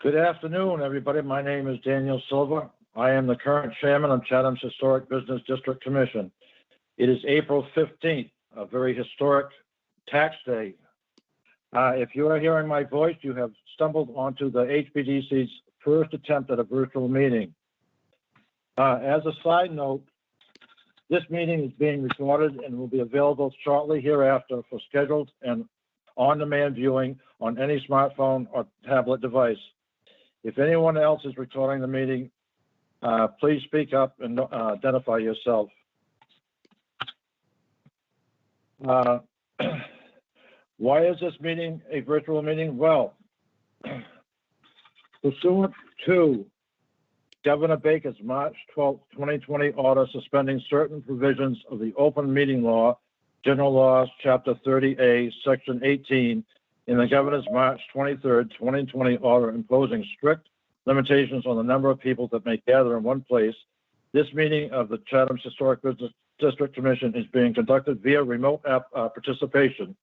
Good afternoon, everybody. My name is Daniel Silva. I am the current chairman of Chatham's Historic Business District Commission. It is April 15th, a very historic tax day. If you are hearing my voice, you have stumbled onto the H.B.D.C's first attempt at a virtual meeting. As a side note, this meeting is being recorded and will be available shortly hereafter for scheduled and on-demand viewing on any smartphone or tablet device. If anyone else is recording the meeting, please speak up and identify yourself. Why is this meeting a virtual meeting? Well, pursuant to Governor Baker's March 12, 2020 order suspending certain provisions of the Open Meeting Law, General Laws, Chapter 30A, Section 18, in the Governor's March 23, 2020 order imposing strict limitations on the number of people that may gather in one place, this meeting of the Chatham's Historic Business District Commission is being conducted via remote participation.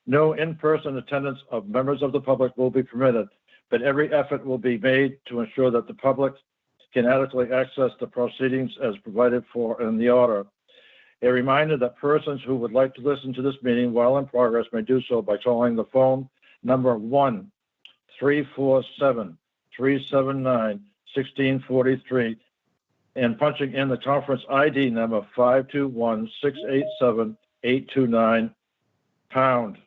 No in-person attendance of members of the public will be permitted, but every effort will be made to ensure that the public can adequately access the proceedings as provided for in the order. A reminder that persons who would like to listen to this meeting while in progress may do so by calling the phone number 1-347-379-1643 and punching in the conference ID number 521-687-829 pound.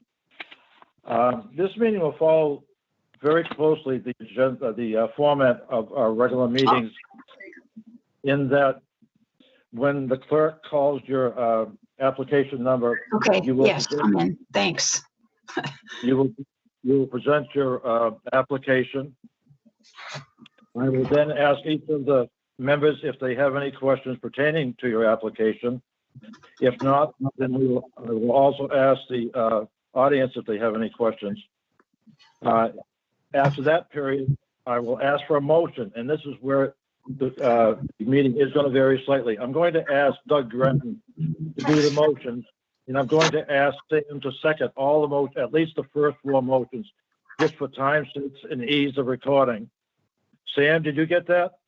This meeting will follow very closely the format of our regular meetings, in that when the clerk calls your application number, Okay, you will yes, I'm in. Thanks. you will present your application. I will then ask each of the members if they have any questions pertaining to your application. If not, then I will also ask the audience if they have any questions. After that period, I will ask for a motion, and this is where the meeting is going to vary slightly. I'm going to ask Doug Gretton to do the motions, and I'm going to ask Sam to second all the motions, at least the first four motions, just for time sense and ease of recording. Sam, did you get that?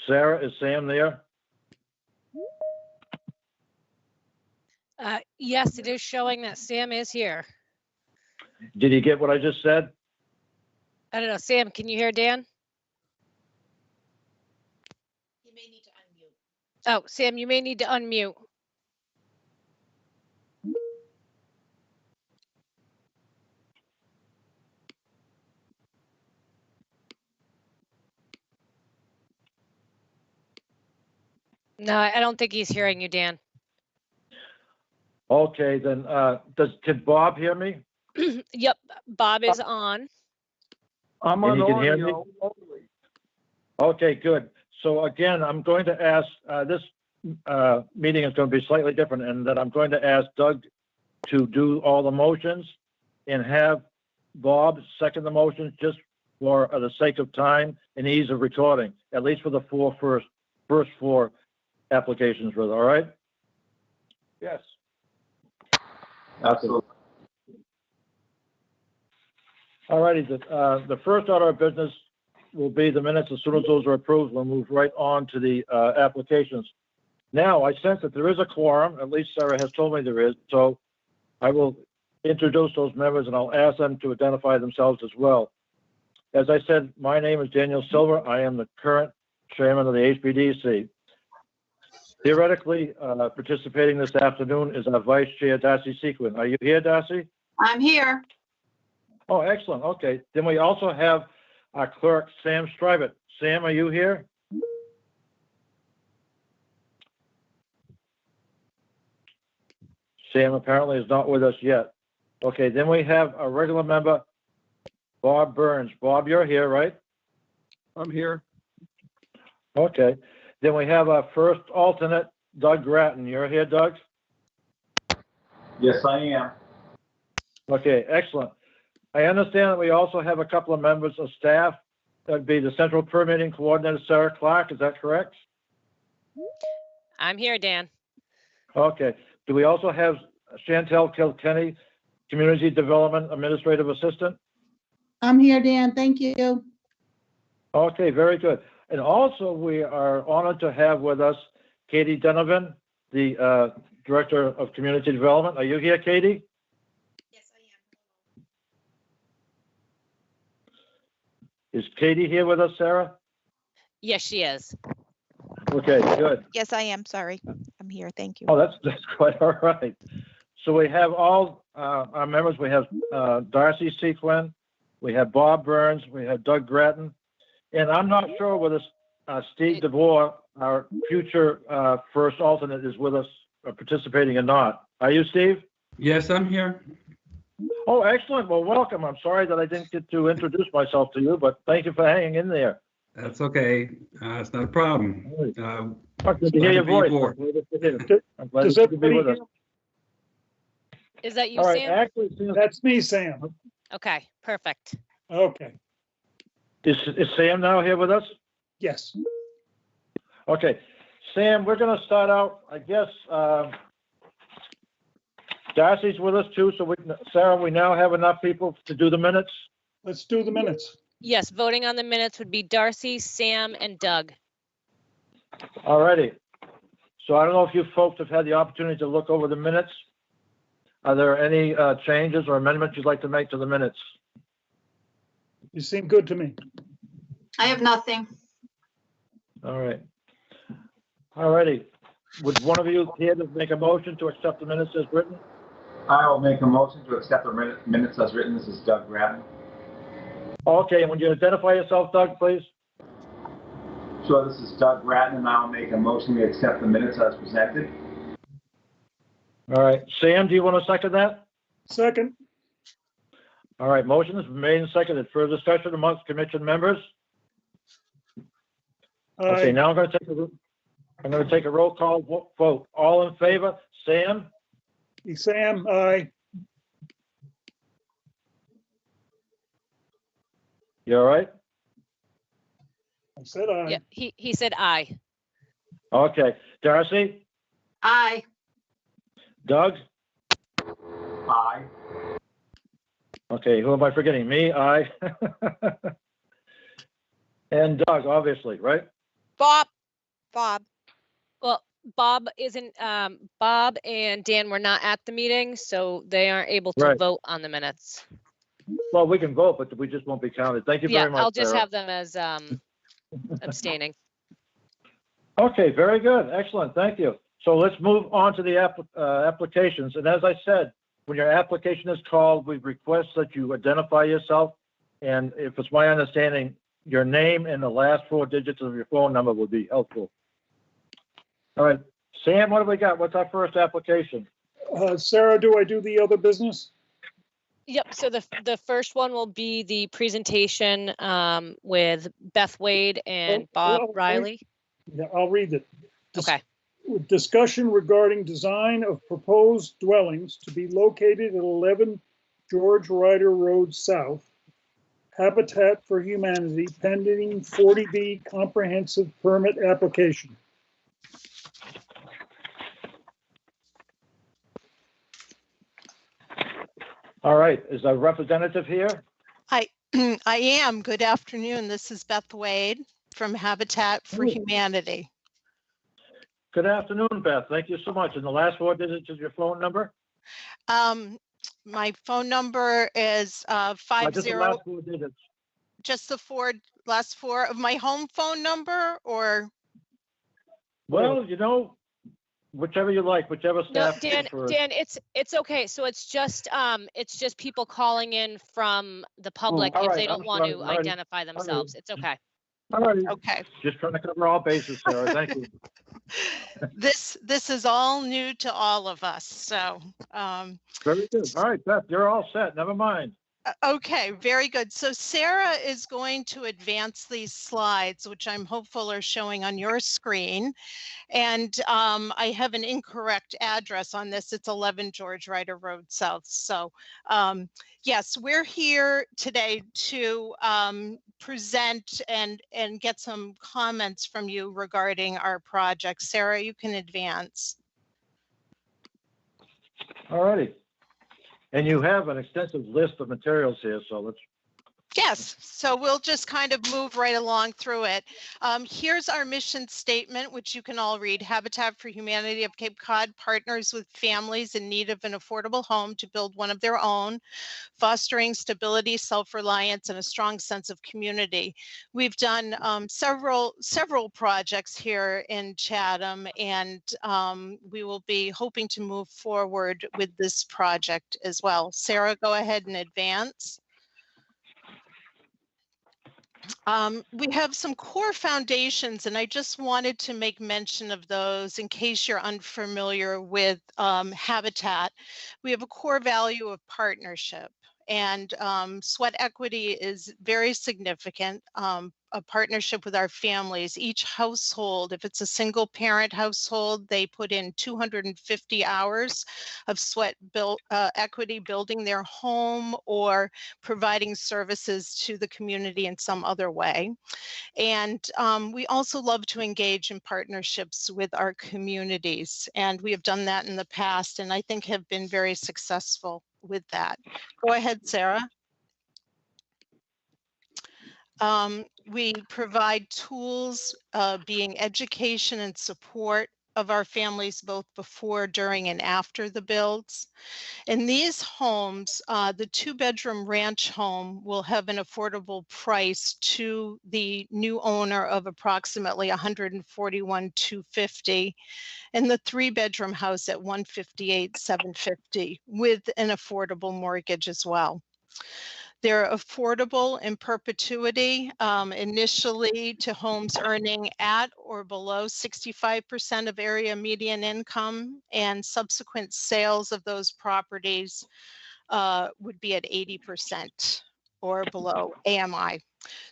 Sarah, is Sam there? Yes, it is showing that Sam is here. Did you get what I just said? I don't know. Sam, can you hear Dan? You may need to unmute. Oh, Sam, you may need to unmute. No, I don't think he's hearing you, Dan. Okay, then can Bob hear me? Yep, Bob is on. I'm And on you can hear me? audio only. Okay, good. So again, I'm going to ask, this meeting is going to be slightly different in that I'm going to ask Doug to do all the motions and have Bob second the motions just for the sake of time and ease of recording, at least for the first four applications, all right? Yes. Absolutely. All righty, the first order of business will be the minutes. As soon as those are approved, we'll move right on to the applications. Now, I sense that there is a quorum, at least Sarah has told me there is, so I will introduce those members and I'll ask them to identify themselves as well. As I said, my name is Daniel Silver. I am the current chairman of the H.B.D.C. Theoretically, participating this afternoon is our Vice Chair, Darcy Sequin. Are you here, Darcy? I'm here. Oh, excellent. Okay. Then we also have our clerk, Sam Strivett. Sam, are you here? Sam apparently is not with us yet. Okay. Then we have a regular member, Bob Burns. Bob, you're here, right? I'm here. Okay. Then we have our first alternate, Doug Gratton. You're here, Doug? Yes, I am. Okay, excellent. I understand that we also have a couple of members of staff. That'd be the Central Permitting Coordinator, Sarah Clark. Is that correct? I'm here, Dan. Okay. Do we also have Chantel Kilkenny, Community Development Administrative Assistant? I'm here, Dan. Thank you. Okay, very good. And also, we are honored to have with us Katie Donovan, the Director of Community Development. Are you here, Katie? Yes, I am. Is Katie here with us, Sarah? Yes, she is. Okay, good. Yes, I am. Sorry. I'm here. Thank you. Oh, that's quite all right. So we have all our members. We have Darcy Sequin, we have Bob Burns, we have Doug Grattan, and I'm not sure whether Steve DeVore, our future first alternate, is with us participating or not. Are you, Steve? Yes, I'm here. Oh, excellent. Well, welcome. I'm sorry that I didn't get to introduce myself to you, but thank you for hanging in there. That's okay. It's not a problem. Good to hear your glad to be voice. aboard. I'm glad Does you could be everybody with us. hear? Is that you, All right, Sam? actually, Sam, That's me, Sam. Okay, perfect. Okay, is Sam now here with us? yes. Okay, Sam, we're gonna start out, I guess, Darcy's with us too, so Sarah, we now have enough people to do the minutes? Let's do the minutes. Yes, voting on the minutes would be Darcy, Sam, and Doug. All righty. So I don't know if you folks have had the opportunity to look over the minutes. Are there any changes or amendments you'd like to make to the minutes? You seem good to me. I have nothing. All right. All righty. Would one of you here to make a motion to accept the minutes as written? I will make a motion to accept the minutes as written. This is Doug Grattan. Okay, and would you identify yourself, Doug, please? Sure, this is Doug Grattan, and I'll make a motion to accept the minutes as presented. All right. Sam, do you want to second that? Second, All right, motion is made and seconded. Further discussion amongst commission members? Okay, aye. now I'm gonna take a roll call vote. All in favor? Sam? Sam, aye. You all right? I said aye. Yeah, he said aye. Okay. Darcy? Aye. Doug? Aye. Okay, who am I forgetting? Me? I? And Doug, obviously, right? Bob. Well, Bob isn't, Bob and Dan were not at the meeting, so they aren't able to Right. vote on the minutes. Well, we can vote, but we just won't be counted. Thank you Yeah, very much, I'll just Sarah. have them as abstaining. Okay, very good. Excellent. Thank you. So let's move on to the applications. And as I said, when your application is called, we request that you identify yourself. And if it's my understanding, your name and the last four digits of your phone number would be helpful. All right, Sam, what do we got? What's our first application? Sarah, do I do the other business? Yep, so the first one will be the presentation with Beth Wade and Bob well, Riley. Yeah, I'll read it. Okay, Discussion regarding design of proposed dwellings to be located at 11 George Ryder Road South. Habitat for Humanity pending 40B comprehensive permit application. All right, is a representative here? I am. Good afternoon. This is Beth Wade from Habitat for Ooh. Humanity. Good afternoon, Beth. Thank you so much. And the last four digits of your phone number? My phone number is Just the last four digits. just the last four of my home phone number, or Well, you know, whichever you like, whichever no, staff Dan, prefers. it's okay. So it's just people calling in from the public all if right, they don't I'm want sorry. to All right. identify themselves. It's okay. All right, okay. just trying to cover all bases, Sarah. Thank you. This is all new to all of us. So Very good. All right, Beth, you're all set. Never mind. okay, very good. So Sarah is going to advance these slides, which I'm hopeful are showing on your screen. And I have an incorrect address on this. It's 11 George Ryder Road South. So yes, we're here today to present and get some comments from you regarding our project. Sarah, you can advance. All righty. And you have an extensive list of materials here, so let's, Yes, so we'll just kind of move right along through it. Here's our mission statement, which you can all read. Habitat for Humanity of Cape Cod partners with families in need of an affordable home to build one of their own, fostering stability, self-reliance, and a strong sense of community. We've done several projects here in Chatham, and we will be hoping to move forward with this project as well. Sarah, go ahead and advance. We have some core foundations, and I just wanted to make mention of those in case you're unfamiliar with Habitat. We have a core value of partnership, and sweat equity is very significant. A partnership with our families. Each household, if it's a single parent household, they put in 250 hours of sweat equity building their home or providing services to the community in some other way. And we also love to engage in partnerships with our communities. And we have done that in the past, and I think have been very successful with that. Go ahead, Sarah. We provide tools, being education and support of our families both before, during, and after the builds. In these homes, the 2-bedroom ranch home will have an affordable price to the new owner of approximately $141,250, and the 3-bedroom house at $158,750 with an affordable mortgage as well. They're affordable in perpetuity, initially to homes earning at or below 65% of area median income, and subsequent sales of those properties would be at 80% or below AMI.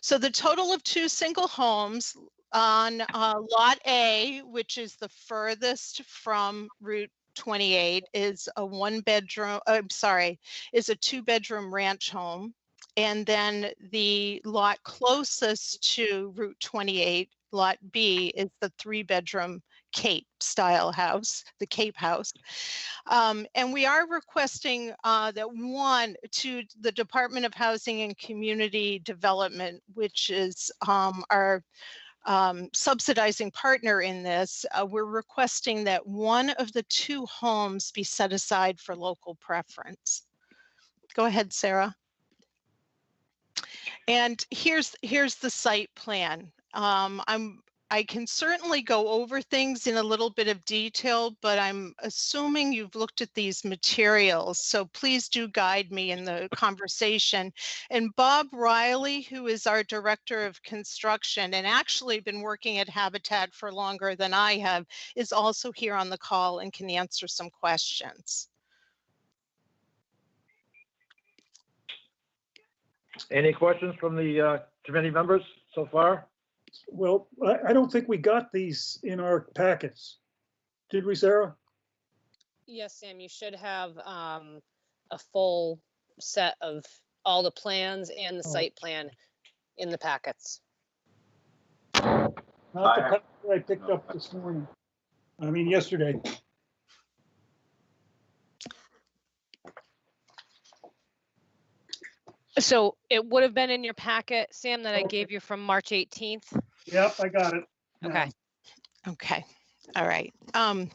So the total of 2 single homes on Lot A, which is the furthest from Route 28, is a 2-bedroom ranch home. And then the lot closest to Route 28, Lot B, is the 3-bedroom Cape style house, the Cape house. And we are requesting that to the Department of Housing and Community Development, which is our subsidizing partner in this, we're requesting that one of the 2 homes be set aside for local preference. Go ahead, Sarah. And here's the site plan. I can certainly go over things in a little bit of detail, but I'm assuming you've looked at these materials, so please do guide me in the conversation. And Bob Riley, who is our Director of Construction and actually been working at Habitat for longer than I have, is also here on the call and can answer some questions. any questions from the committee members so far? Well, I don't think we got these in our packets. Did we, Sarah? Yes, Sam, you should have a full set of all the plans and the site plan in the packets. Not the packet I picked up this morning. I mean, yesterday. So it would have been in your packet, Sam, that I gave you from March 18th. Yep, I got it. Okay. Okay. All right. I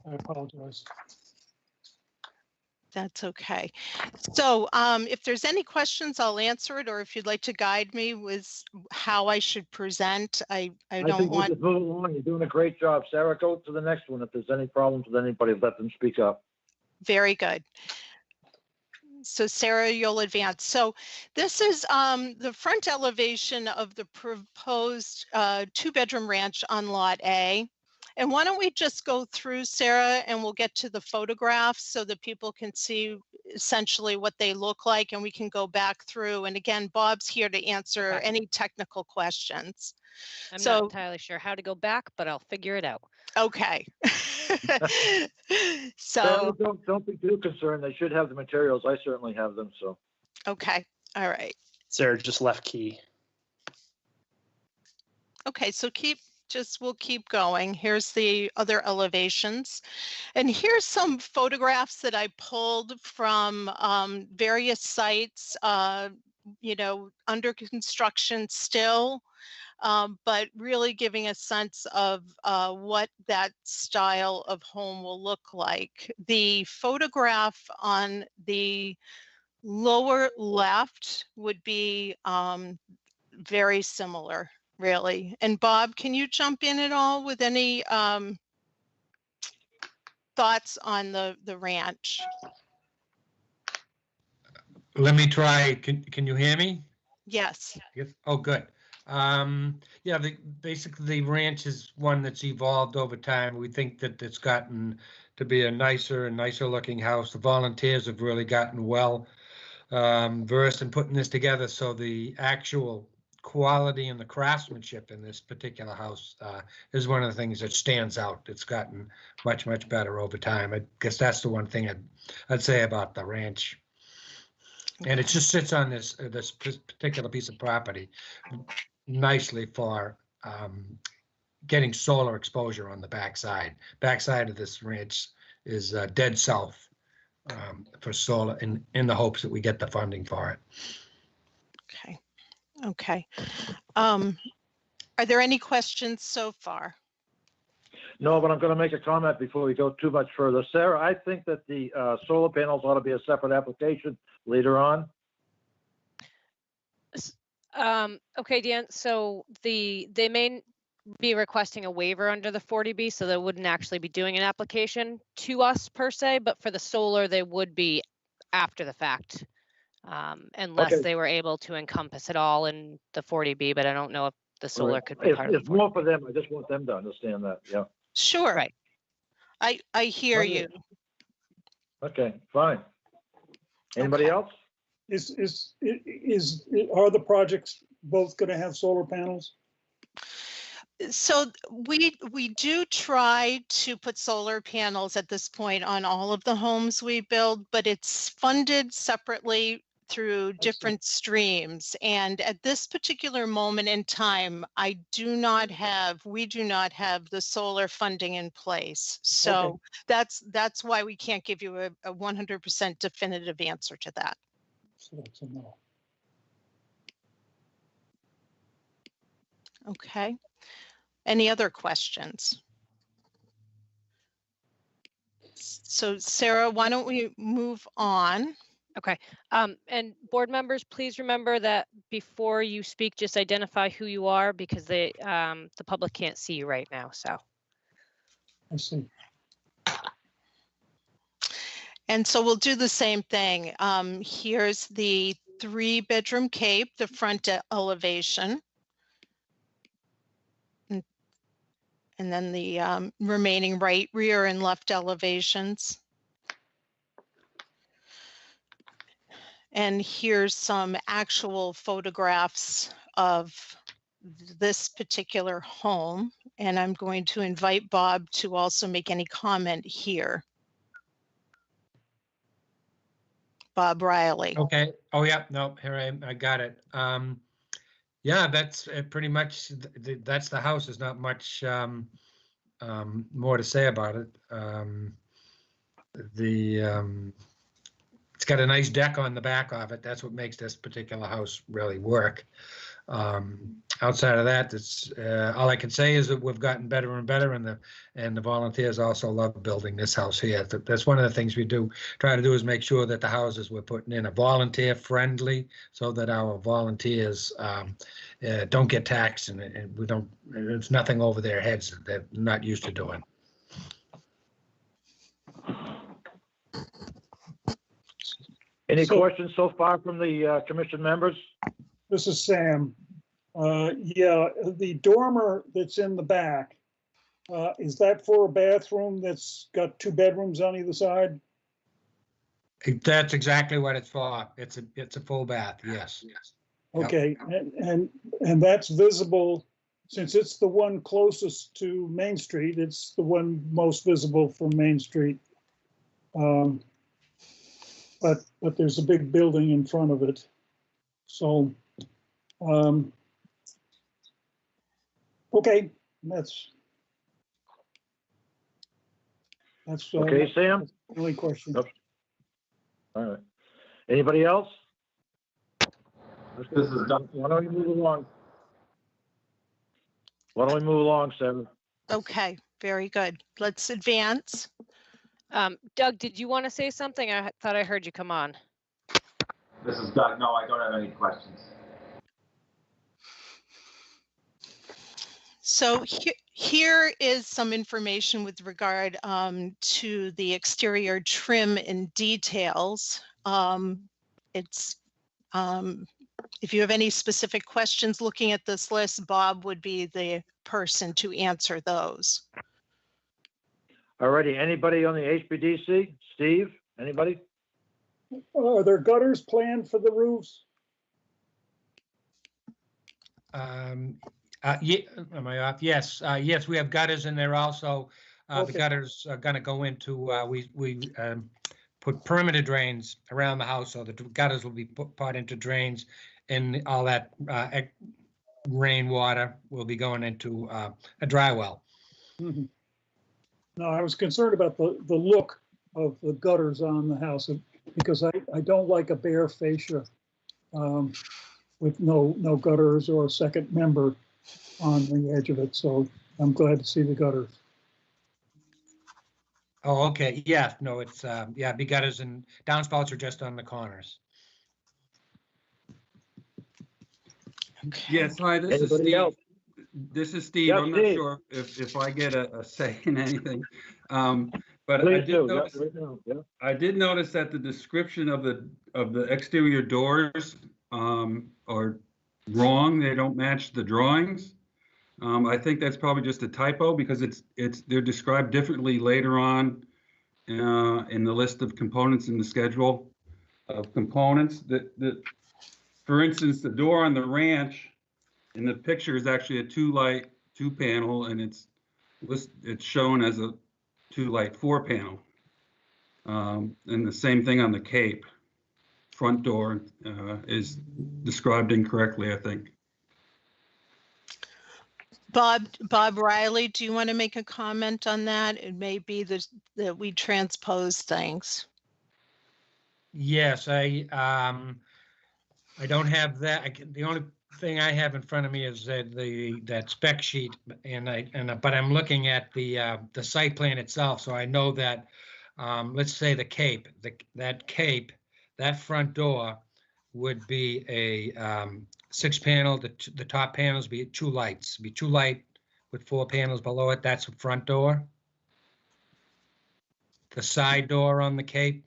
apologize. That's okay. So if there's any questions, I'll answer it, or if you'd like to guide me with how I should present, I don't think we'll want. just move along. You're doing a great job. Sarah, go to the next one. If there's any problems with anybody, let them speak up. Very good. So Sarah, you'll advance. So this is the front elevation of the proposed 2-bedroom ranch on Lot A. And why don't we just go through, Sarah, and we'll get to the photographs so that people can see essentially what they look like, and we can go back through. And again, Bob's here to answer any technical questions. I'm not entirely sure how to go back, but I'll figure it out. Okay. Sarah, So, don't be too concerned. They should have the materials. I certainly have them, so. okay. All right. Sarah just left key. Okay, so keep just we'll keep going. Here's the other elevations. And here's some photographs that I pulled from various sites, under construction still, but really giving a sense of what that style of home will look like. The photograph on the lower left would be very similar, really. And Bob, can you jump in at all with any thoughts on the ranch? Let me try. Can you hear me? Yes. Yes. Oh, good. Yeah, basically the ranch is one that's evolved over time. We think that it's gotten to be a nicer and nicer looking house. The volunteers have really gotten well versed in putting this together. So the actual quality and the craftsmanship in this particular house is one of the things that stands out. It's gotten much, much better over time. I guess that's the one thing I'd say about the ranch. And it just sits on this particular piece of property nicely for getting solar exposure on the backside. Backside of this ranch is dead south for solar in the hopes that we get the funding for it. Okay. Okay. Are there any questions so far? No, but I'm going to make a comment before we go too much further. Sarah, I think that the solar panels ought to be a separate application later on. Okay, Dan, so they may be requesting a waiver under the 40B, so they wouldn't actually be doing an application to us per se, but for the solar, they would be after the fact, unless Okay. they were able to encompass it all in the 40B, but I don't know if the solar could be part of It's the more 40B. for them. I just want them to understand that. Yeah. Sure. Right. I hear Okay. you. Okay, fine. Anybody Okay. else? Are the projects both going to have solar panels? So we do try to put solar panels at this point on all of the homes we build, but it's funded separately through different streams. And at this particular moment in time, we do not have the solar funding in place. So that's why we can't give you a 100% definitive answer to that. So that's a no. Okay. Any other questions? So Sarah, why don't we move on? Okay. And board members, please remember that before you speak, just identify who you are because the public can't see you right now. So. I see. And so we'll do the same thing. Here's the 3-bedroom cape, the front elevation. And then the remaining right, rear, and left elevations. And here's some actual photographs of this particular home. And I'm going to invite Bob to also make any comment here. Bob Riley. Okay. Oh, yeah. No, here I got it. Yeah, that's pretty much, that's the house. There's not much more to say about it. It's got a nice deck on the back of it. That's what makes this particular house really work. Outside of that, it's all I can say is that we've gotten better and better, and the volunteers also love building this house here. That's one of the things we try to do is make sure that the houses we're putting in are volunteer friendly, so that our volunteers don't get taxed and it's nothing over their heads that they're not used to doing. Any questions so far from the commission members? This is Sam. Yeah, the dormer that's in the back, is that for a bathroom that's got 2 bedrooms on either side? That's exactly what it's for. It's a full bath. Yes. Okay, and that's visible, since it's the one closest to Main Street, it's the one most visible from Main Street. But there's a big building in front of it. So, okay, That's Okay, Sam? that's the only question. Yep. All right. Anybody else? This is Doug. Why don't we move along? Why don't we move along, Sarah? Okay, very good. Let's advance. Doug, did you want to say something? I thought I heard you come on. This is Doug. No, I don't have any questions. So here is some information with regard to the exterior trim and details. It's if you have any specific questions looking at this list, Bob would be the person to answer those. All righty, anybody on the HBDC? Steve, anybody? Are there gutters planned for the roofs? Yeah, am I off? Yes, yes, we have gutters in there also. The Okay. gutters are gonna go into, we put perimeter drains around the house, so the gutters will be put into drains, and all that rainwater will be going into a dry well. Mhm. No, I was concerned about the look of the gutters on the house because I don't like a bare fascia with no gutters or a second member on the edge of it. So I'm glad to see the gutters. Oh, okay, yeah, no, it's, yeah, big gutters and downspouts are just on the corners. Yes, hi, this is Anybody Steve. else? This is Steve. Yeah, I'm not Steve. sure if I get a say in anything. But I Please did do. notice, Yeah, right now. Yeah. I did notice that the description of the exterior doors are wrong. They don't match the drawings. I think that's probably just a typo because they're described differently later on in the list of components in the schedule of components. For instance, the door on the ranch in the picture is actually a two panel, and it's shown as a 2-light 4-panel. And the same thing on the Cape. Front door is described incorrectly, I think. Bob Riley, do you want to make a comment on that? It may be that we transpose things. Yes, I don't have that. The only thing I have in front of me is that spec sheet, but I'm looking at the site plan itself, so I know that, let's say the Cape, that front door would be a 6-panel. The top panels be 2 lights, be 2 light with 4 panels below it. That's the front door. The side door on the Cape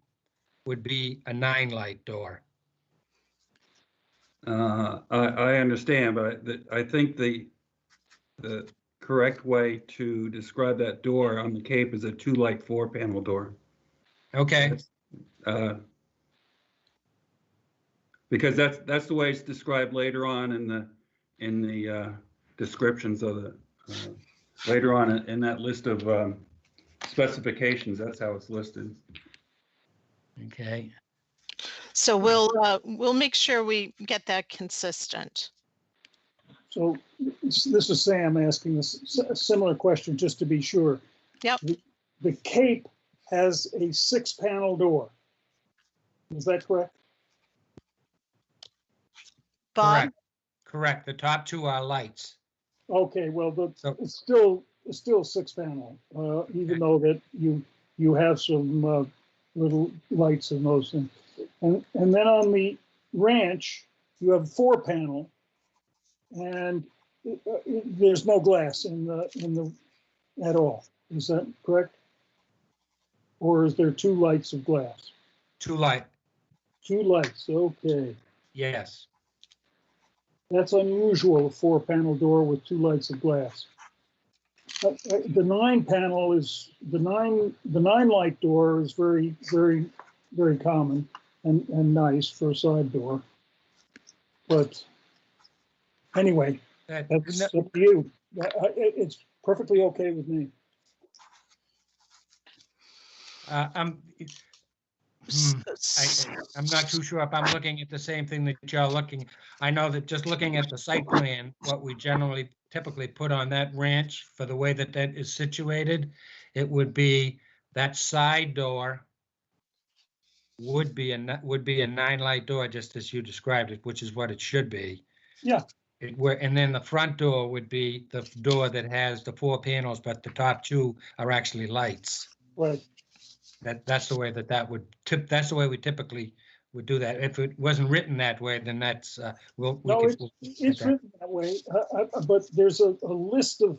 would be a 9-light door. I understand, but I think the correct way to describe that door on the Cape is a 2-light 4-panel door. Okay. Because that's the way it's described later on in the descriptions of the later on in that list of specifications. That's how it's listed. Okay. So we'll make sure we get that consistent. So this is Sam asking a similar question just to be sure. Yep. The Cape has a 6-panel door. Is that correct? Bob? Correct. The top 2 are lights. Okay, well, So- it's still 6-panel, even though that you have some little lights in those things. And then on the ranch, you have 4-panel, and there's no glass in the at all. Is that correct? Or is there 2 lights of glass? 2 light. 2 lights, okay. Yes. That's unusual, a 4-panel door with 2 lights of glass. The 9-panel is the 9-light door is very, very, very common and nice for a side door. But anyway, that's up to you. It's perfectly okay with me. I'm not too sure if I'm looking at the same thing that you're looking. I know that just looking at the site plan, what we generally typically put on that ranch for the way that that is situated, it would be that side door would be a 9-light door, just as you described it, which is what it should be. Yeah. And then the front door would be the door that has the 4 panels, but the top 2 are actually lights. Right. That's the way that's the way we typically would do that. If it wasn't written that way, then that's, It's written that way, but there's a list of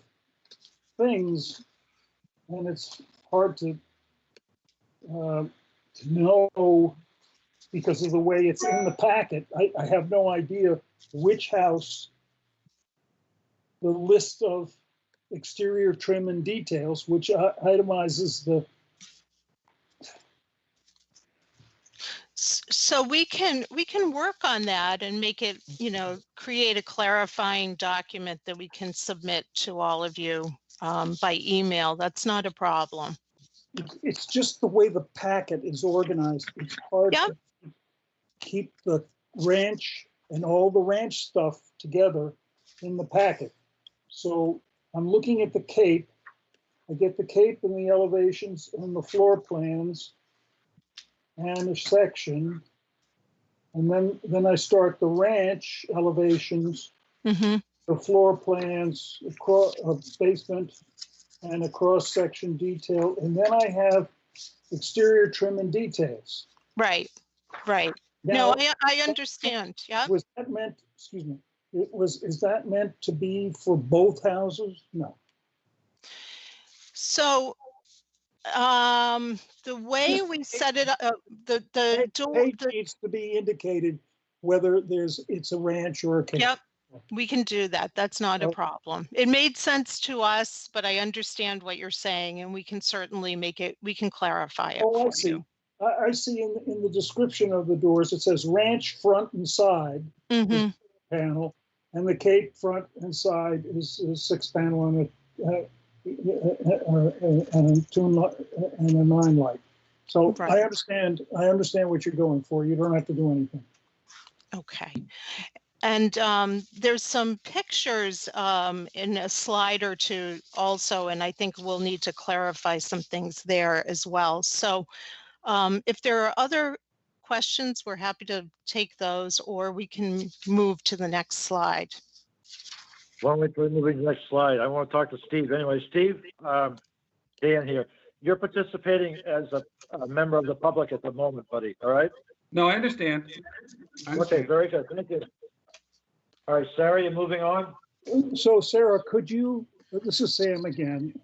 things, and it's hard to know because of the way it's in the packet. I have no idea which house the list of exterior trim and details, which itemizes the. So we can work on that and make it, create a clarifying document that we can submit to all of you by email. That's not a problem. It's just the way the packet is organized. It's hard to keep the ranch and all the ranch stuff together in the packet. So I'm looking at the Cape. I get the Cape and the elevations and the floor plans and a section. And then I start the ranch elevations, Mm-hmm. the floor plans, a basement and a cross-section detail. And then I have exterior trim and details. Right. Now, No, I understand. Yeah. Was that meant, excuse me, is that meant to be for both houses? No. So the way we set it up, the door. Page needs to be indicated whether it's a ranch or a cape. Yep, we can do that. That's not a problem. It made sense to us, but I understand what you're saying, and we can certainly we can clarify it Oh, I for see. you. I see in the description of the doors, it says ranch front and side Mm-hmm. panel, and the cape front and side is 6 panel and a 9 light. So Right. I understand what you're going for. You don't have to do anything. Okay. And there's some pictures in a slide or two also, and I think we'll need to clarify some things there as well. So if there are other questions, we're happy to take those, or we can move to the next slide. Why don't we move to the next slide? I want to talk to Steve. Anyway, Steve, Dan here. You're participating as a member of the public at the moment, buddy, all right? No, I understand. Okay, very good. Thank you. All right, Sarah, you're moving on? So Sarah, could you, this is Sam again,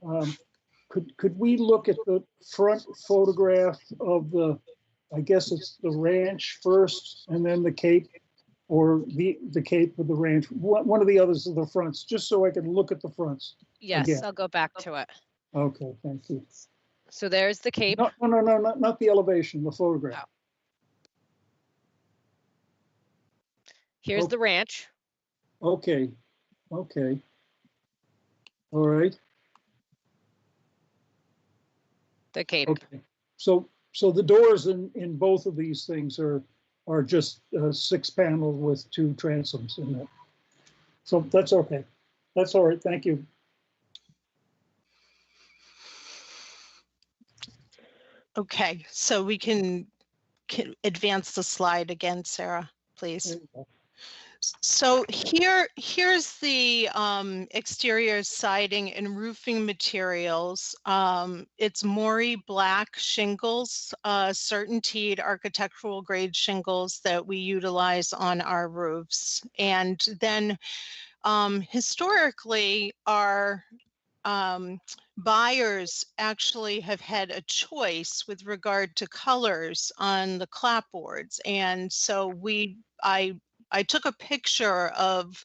could we look at the front photograph of I guess it's the ranch first and then the cape, or the cape of the ranch, one of the others of the fronts, just so I can look at the fronts? Yes, Again. I'll go back to it. Okay, thank you. So there's the Cape. No, not the elevation, the photograph. Here's Okay. the ranch. Okay, all right. The Cape. Okay, so the doors in both of these things are just 6 panel with 2 transoms in it. So that's okay. That's all right. Thank you. Okay, so we can advance the slide again, Sarah, please. So here's the exterior siding and roofing materials. It's Maury black shingles, certainteed architectural grade shingles that we utilize on our roofs. And then historically, our buyers actually have had a choice with regard to colors on the clapboards. And so I took a picture of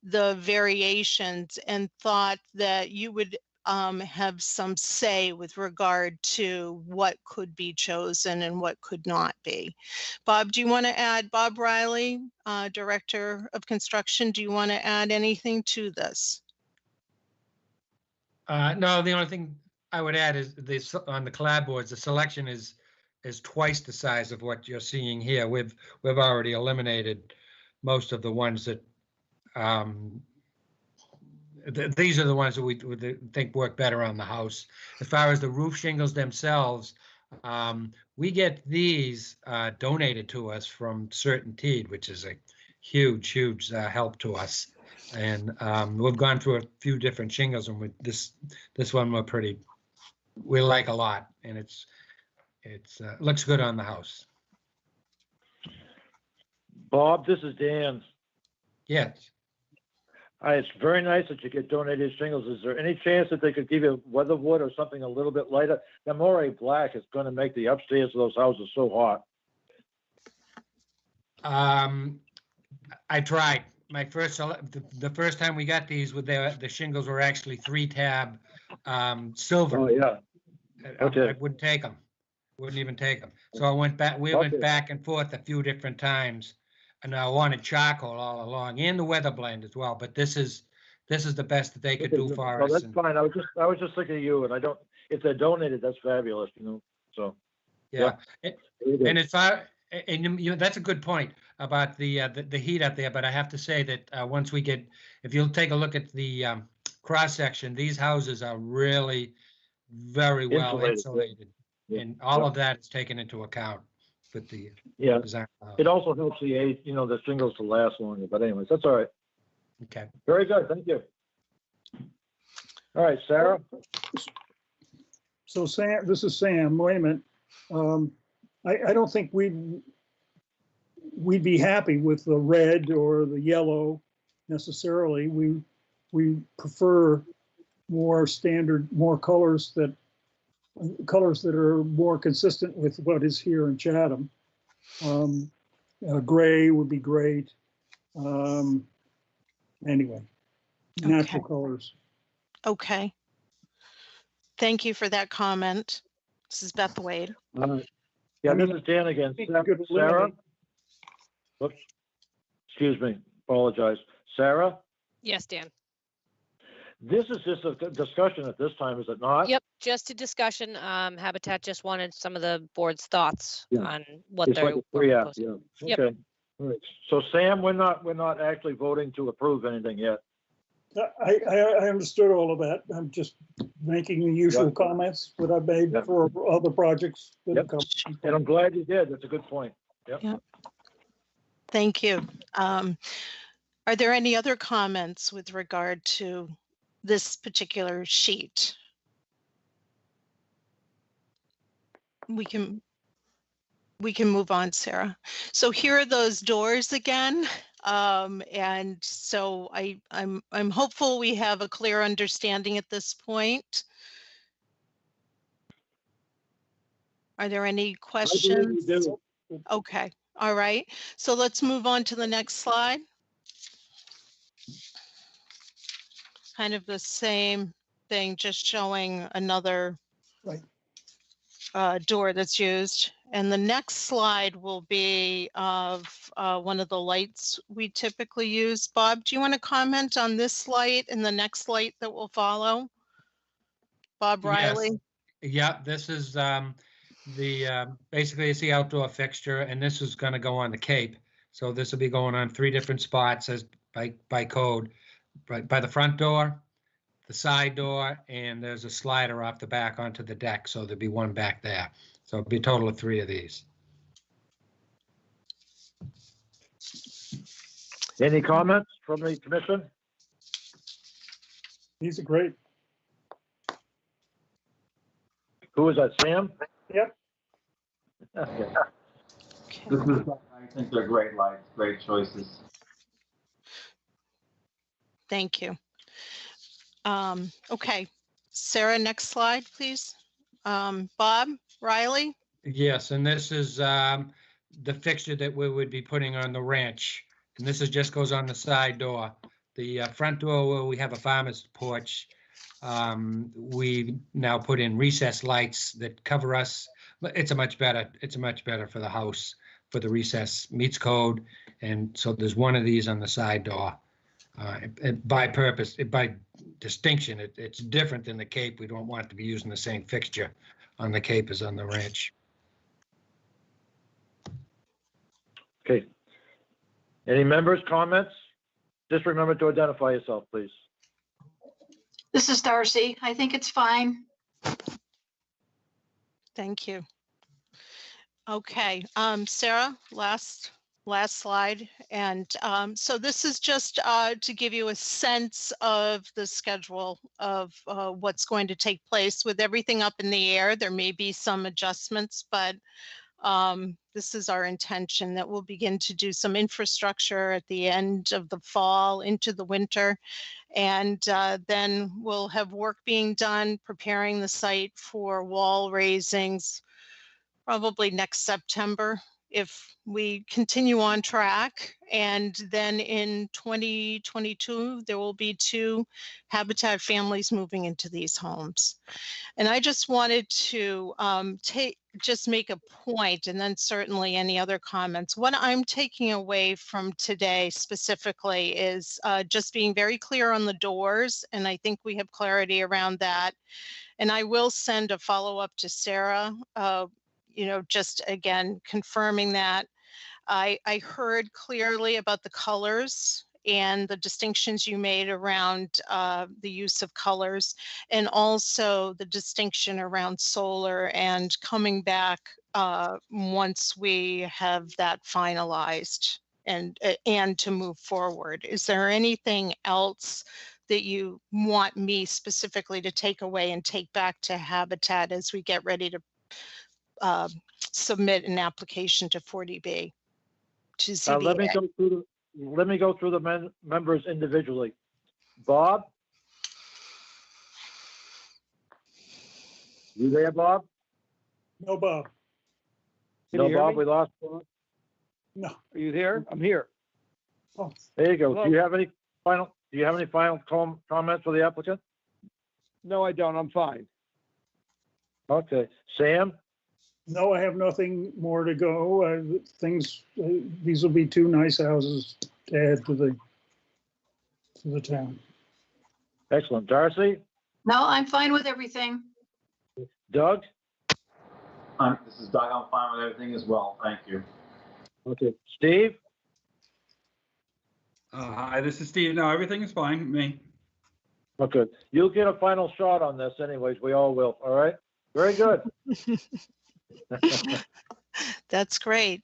the variations and thought that you would have some say with regard to what could be chosen and what could not be. Bob, do you want to add, Bob Riley, Director of Construction, do you want to add anything to this? No, the only thing I would add is on the clapboards, the selection is is twice the size of what you're seeing here. We've already eliminated most of the ones that, these are the ones that we think work better on the house. As far as the roof shingles themselves, we get these donated to us from Certainteed, which is a huge help to us. And we've gone through a few different shingles, and this one we like a lot, and it's looks good on the house. Bob, this is Dan. Yes. It's very nice that you get donated shingles. Is there any chance that they could give you weatherwood or something a little bit lighter? The Moray Black is going to make the upstairs of those houses so hot. I tried. My first, the first time we got these, with the shingles were actually 3-tab silver. Oh yeah. Okay. I wouldn't take them. Wouldn't even take them. So I went back. We went back and forth a few different times, and I wanted charcoal all along, and the weather blend as well. But this is the best that they could do for us. That's fine. I was just thinking of you, and I don't. If they're donated, that's fabulous. So. Yeah, and it's far. And that's a good point about the heat up there. But I have to say that once we get, if you'll take a look at the cross section, these houses are really very well insulated, and all of that is taken into account with the design. It also helps the age, the shingles to last longer. But anyways, that's all right. Okay. Very good. Thank you. All right, Sarah. So Sam, this is Sam. Wait a minute. I don't think we'd be happy with the red or the yellow necessarily. We prefer more standard, more colors that are more consistent with what is here in Chatham. Gray would be great. Anyway, natural colors. Okay. Thank you for that comment. This is Beth Wade. Yeah, this is Dan again. Sarah? Whoops. Excuse me. Apologize. Sarah? Yes, Dan. This is just a discussion at this time, is it not? Yep, just a discussion. Habitat just wanted some of the board's thoughts on what It's they're like a pre-app, proposing. yeah. Yep. Okay. All right. So Sam, we're not actually voting to approve anything yet. I understood all of that. I'm just making the usual comments that I've made for other projects that have come. And I'm glad you did. That's a good point. Yep. Thank you. Are there any other comments with regard to this particular sheet? We can move on, Sarah. So here are those doors again. And so I'm hopeful we have a clear understanding at this point. Are there any questions? I believe you do. Okay, all right. So let's move on to the next slide. Kind of the same thing, just showing another door that's used. And the next slide will be of one of the lights we typically use. Bob, do you want to comment on this light and the next light that will follow? Bob Riley? Yes. Yeah, this is basically it's the outdoor fixture, and this is going to go on the Cape. So this will be going on 3 different spots as by code, right by the front door, the side door, and there's a slider off the back onto the deck. So there'll be one back there. So it'll be a total of 3 of these. Any comments from the commission? These are great. Who is that, Sam? Yep. Okay. I think they're great lights, great choices. Thank you. Okay, Sarah, next slide, please. Bob Riley? Yes, and this is the fixture that we would be putting on the ranch. And this just goes on the side door. The front door where we have a farmer's porch, we now put in recessed lights that cover us. It's a much better for the house, for the recess meets code. And so there's one of these on the side door. By distinction, it's different than the Cape. We don't want to be using the same fixture on the Cape as on the ranch. Okay. Any members' comments? Just remember to identify yourself, please. This is Darcy. I think it's fine. Thank you. Okay, Sarah, last slide. And so this is just to give you a sense of the schedule of what's going to take place. With everything up in the air, there may be some adjustments, but this is our intention, that we'll begin to do some infrastructure at the end of the fall into the winter. And then we'll have work being done, preparing the site for wall raisings, probably next September, if we continue on track. And then in 2022, there will be 2 Habitat families moving into these homes. And I just wanted to just make a point, and then certainly any other comments. What I'm taking away from today specifically is just being very clear on the doors, and I think we have clarity around that. And I will send a follow-up to Sarah, just again confirming that. I heard clearly about the colors and the distinctions you made around the use of colors, and also the distinction around solar and coming back once we have that finalized and to move forward. Is there anything else that you want me specifically to take away and take back to Habitat as we get ready to submit an application to 40B to ZBA? Let me go through the members individually. Bob? You there, Bob? No, Bob. No, Bob, we lost Bob. No. Are you here? I'm here. Oh, There you go. Hello? Do you have any final comments for the applicant? No, I don't. I'm fine. Okay. Sam? no, I have nothing more to go. These will be 2 nice houses to add to the town. Excellent. Darcy? No, I'm fine with everything. Doug? This is Doug. I'm fine with everything as well. Thank you. Okay. Steve? Hi, this is Steve. No, everything is fine with me. Okay. You'll get a final shot on this anyways. We all will. All right? Very good. That's great.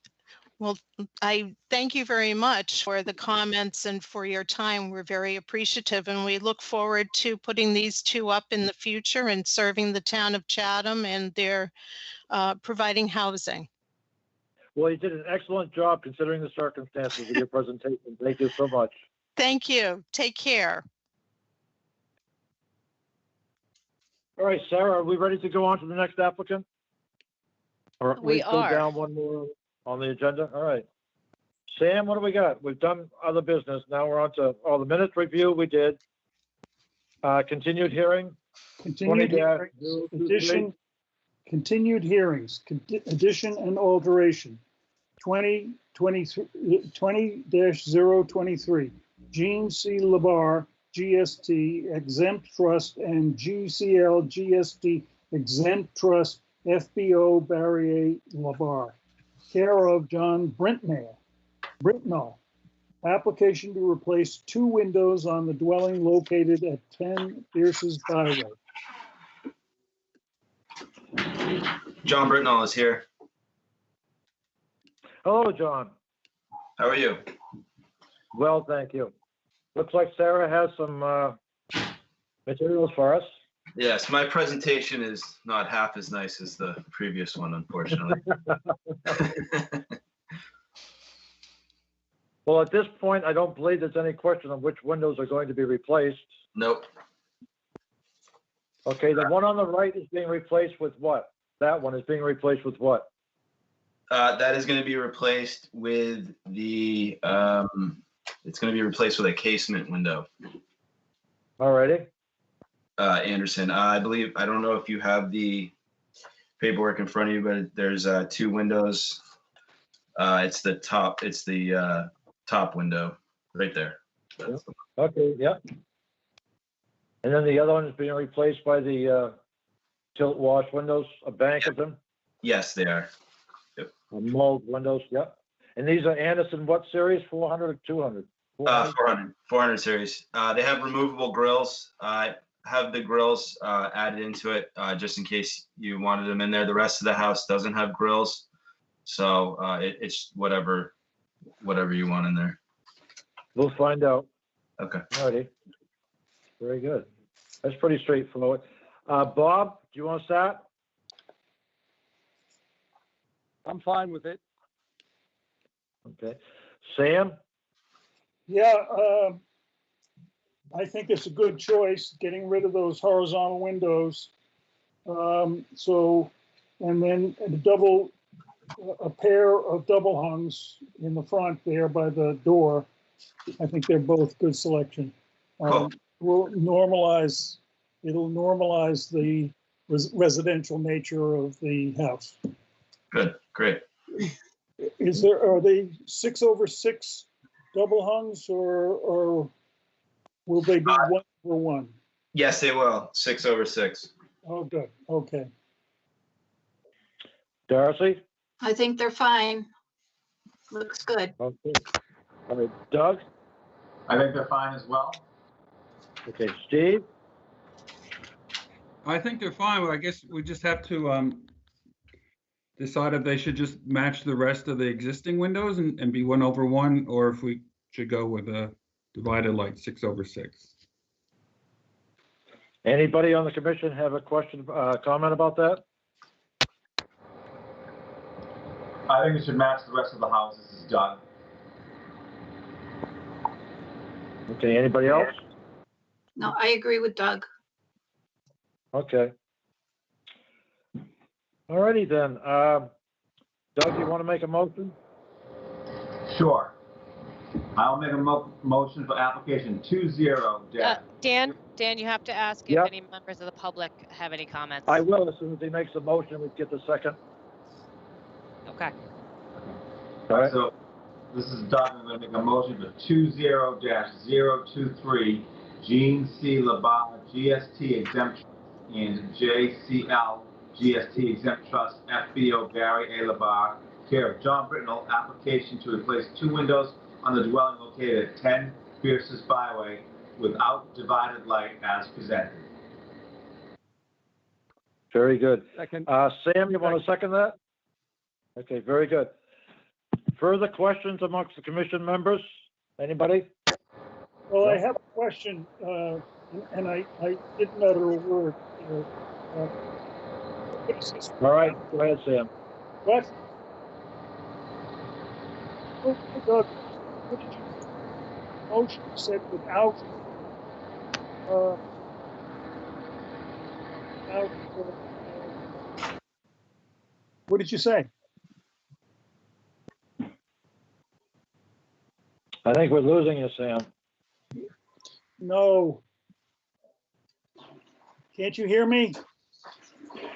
Well, I thank you very much for the comments and for your time. We're very appreciative, and we look forward to putting these 2 up in the future and serving the town of Chatham and their providing housing. Well, you did an excellent job considering the circumstances of your presentation. Thank you so much. Thank you. Take care. All right, Sarah, are we ready to go on to the next applicant? Or at We least go are. down one more on the agenda? All right. Sam, what do we got? We've done other business. Now we're on to all the minutes review we did. Continued hearing. Continued 20 hearings, addition, continued hearings, addition and alteration. 20-023, Jean C. Labar, GST exempt trust, and GCL GST exempt trust, FBO Barrier Labar, care of John Brintnell. Application to replace 2 windows on the dwelling located at 10 Pierce's Byway. John Britnall is here. Hello, John. How are you? Well, thank you. Looks like Sarah has some materials for us. Yes, my presentation is not half as nice as the previous one, unfortunately. Well, at this point, I don't believe there's any question on which windows are going to be replaced. Nope. Okay, the one on the right is being replaced with what? That one is being replaced with what? That is going to be replaced with the, it's going to be replaced with a casement window. All righty. Anderson, I believe, I don't know if you have the paperwork in front of you, but there's 2 windows. It's the top window right there. That's the one. Okay, yeah. And then the other one is being replaced by the tilt wash windows, a bank of them, Yes, they are. mold windows, yeah. And these are Anderson, what series, 400 or 200? 400 series. They have removable grills. I have the grills added into it just in case you wanted them in there. The rest of the house doesn't have grills, so it's whatever you want in there. We'll find out. Okay. Alrighty. Very good. That's pretty straightforward. Bob, do you want to start? I'm fine with it. Okay. Sam? Yeah, I think it's a good choice, getting rid of those horizontal windows. And then a pair of double hungs in the front there by the door. I think they're both good selection. Cool. It'll normalize the residential nature of the house. Good. Great. Are they 6/6 double hungs or will they be 1/1? Yes, they will. 6/6. Oh, good. Okay. Darcy? I think they're fine. Looks good. Okay. All right. Doug? I think they're fine as well. Okay. Steve? I think they're fine, but I guess we just have to decide if they should just match the rest of the existing windows and be 1/1, or if we should go with a divided like 6/6. Anybody on the commission have a question, comment about that? I think it should match the rest of the house. This is Doug. Okay. Anybody else? No, I agree with Doug. Okay. Alrighty then. Doug, you want to make a motion? Sure. I'll make a motion for application 20- Dan, you have to ask if Yep. any members of the public have any comments. I will, as soon as he makes a motion, we get the second. Okay. All right. So this is Doug. I'm going to make a motion for 20-023 Gene C. Labar GST exempt and JCL GST exempt trust FBO Barry A. Labar, care of John Britnell, application to replace 2 windows on the dwelling located at 10 Pierce's Byway without divided light as presented. Very good. Second. Sam, you want to second that? Okay, very good. Further questions amongst the commission members? Anybody? Well, I have a question, and I didn't utter a word. What is this? All right, go ahead, Sam. What? Doug, what did you? Motion said without. What did you say? I think we're losing you, Sam. No. Can't you hear me?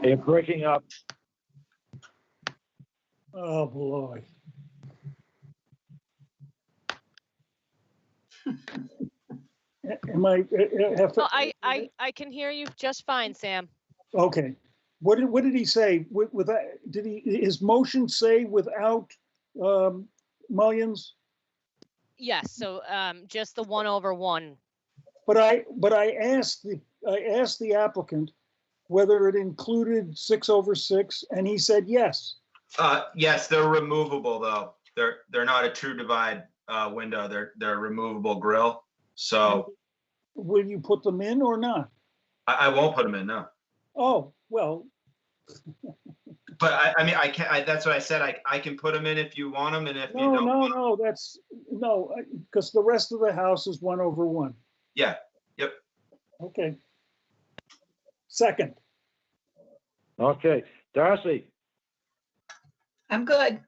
You're breaking up. Oh, boy. Am I? Well, I can hear you just fine, Sam. Okay. What did he say? With that, did his motion say without mullions? Yes, so just the 1/1. But I asked the applicant whether it included 6/6, and he said yes. Yes, they're removable though. They're not a true divide window. They're a removable grill. So will you put them in or not? I won't put them in, no. Oh, well. But I mean, I can. That's what I said. I can put them in if you want them, and if you don't. No, because the rest of the house is 1/1. Yeah. Yep. Okay. Second. Okay, Darcy. I'm good.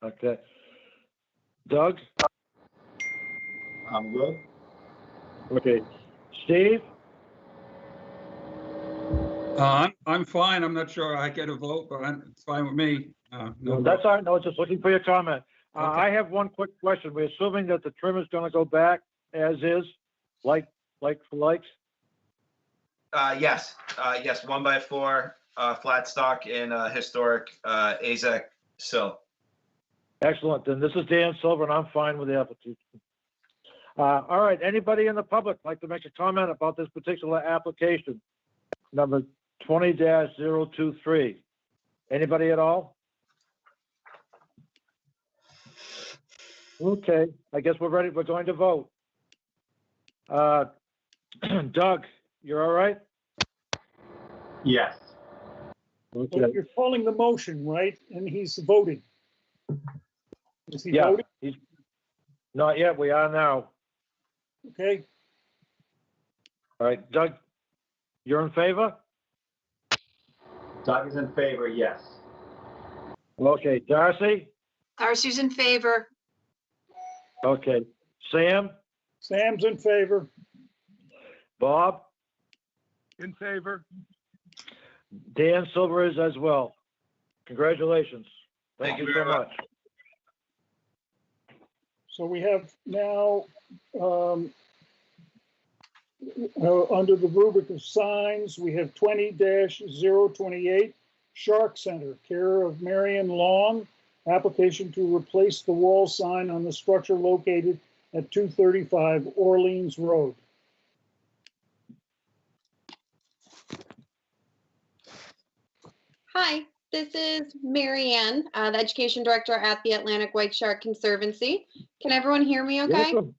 Okay. Doug? I'm good. Okay. Steve? I'm fine. I'm not sure I get a vote, but it's fine with me. No, that's all right. No, just looking for your comment. Okay. I have one quick question. We're assuming that the trim is going to go back as is, like for likes? Yes. Yes. 1x4 flat stock in historic AZEC sill. Excellent. Then this is Dan Silver, and I'm fine with the application. All right, anybody in the public like to make a comment about this particular application? Number 20-023. Anybody at all? Okay, I guess we're ready. We're going to vote. Doug, you're all right? Yes. Well, Okay. you're calling the motion, right? And he's voting. Is he Yeah, voting? he's not yet. We are now. Okay, All right, Doug, you're in favor? Doug is in favor, yes. Okay, Darcy? Darcy's in favor. Okay, Sam? Sam's in favor. Bob? In favor. Dan Silver is as well. Congratulations. Thank Thank you you so very much. So we have now, under the rubric of signs, we have 20-028, Shark Center, care of Marion Long. Application to replace the wall sign on the structure located at 235 Orleans Road. Hi, this is Marianne, the Education Director at the Atlantic White Shark Conservancy. Can everyone hear me okay? Welcome.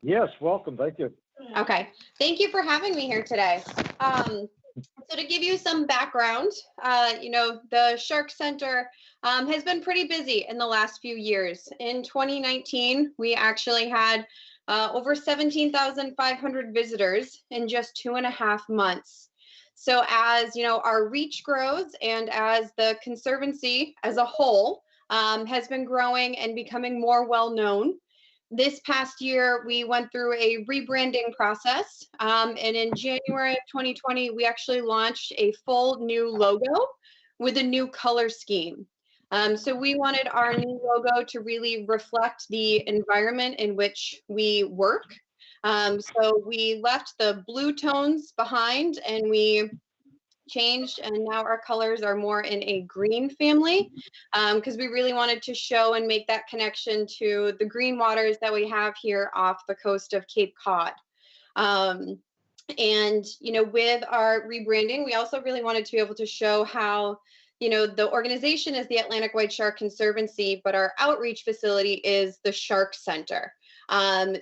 Yes, welcome. Thank you. Okay, thank you for having me here today. So to give you some background, the Shark Center has been pretty busy in the last few years. In 2019, we actually had over 17,500 visitors in just 2.5 months. So as our reach grows and as the Conservancy as a whole has been growing and becoming more well-known, this past year, we went through a rebranding process, and in January of 2020, we actually launched a full new logo with a new color scheme. So we wanted our new logo to really reflect the environment in which we work. So we left the blue tones behind and we changed, and now our colors are more in a green family because we really wanted to show and make that connection to the green waters that we have here off the coast of Cape Cod. And with our rebranding, we also really wanted to be able to show how the organization is the Atlantic White Shark Conservancy, but our outreach facility is the Shark Center.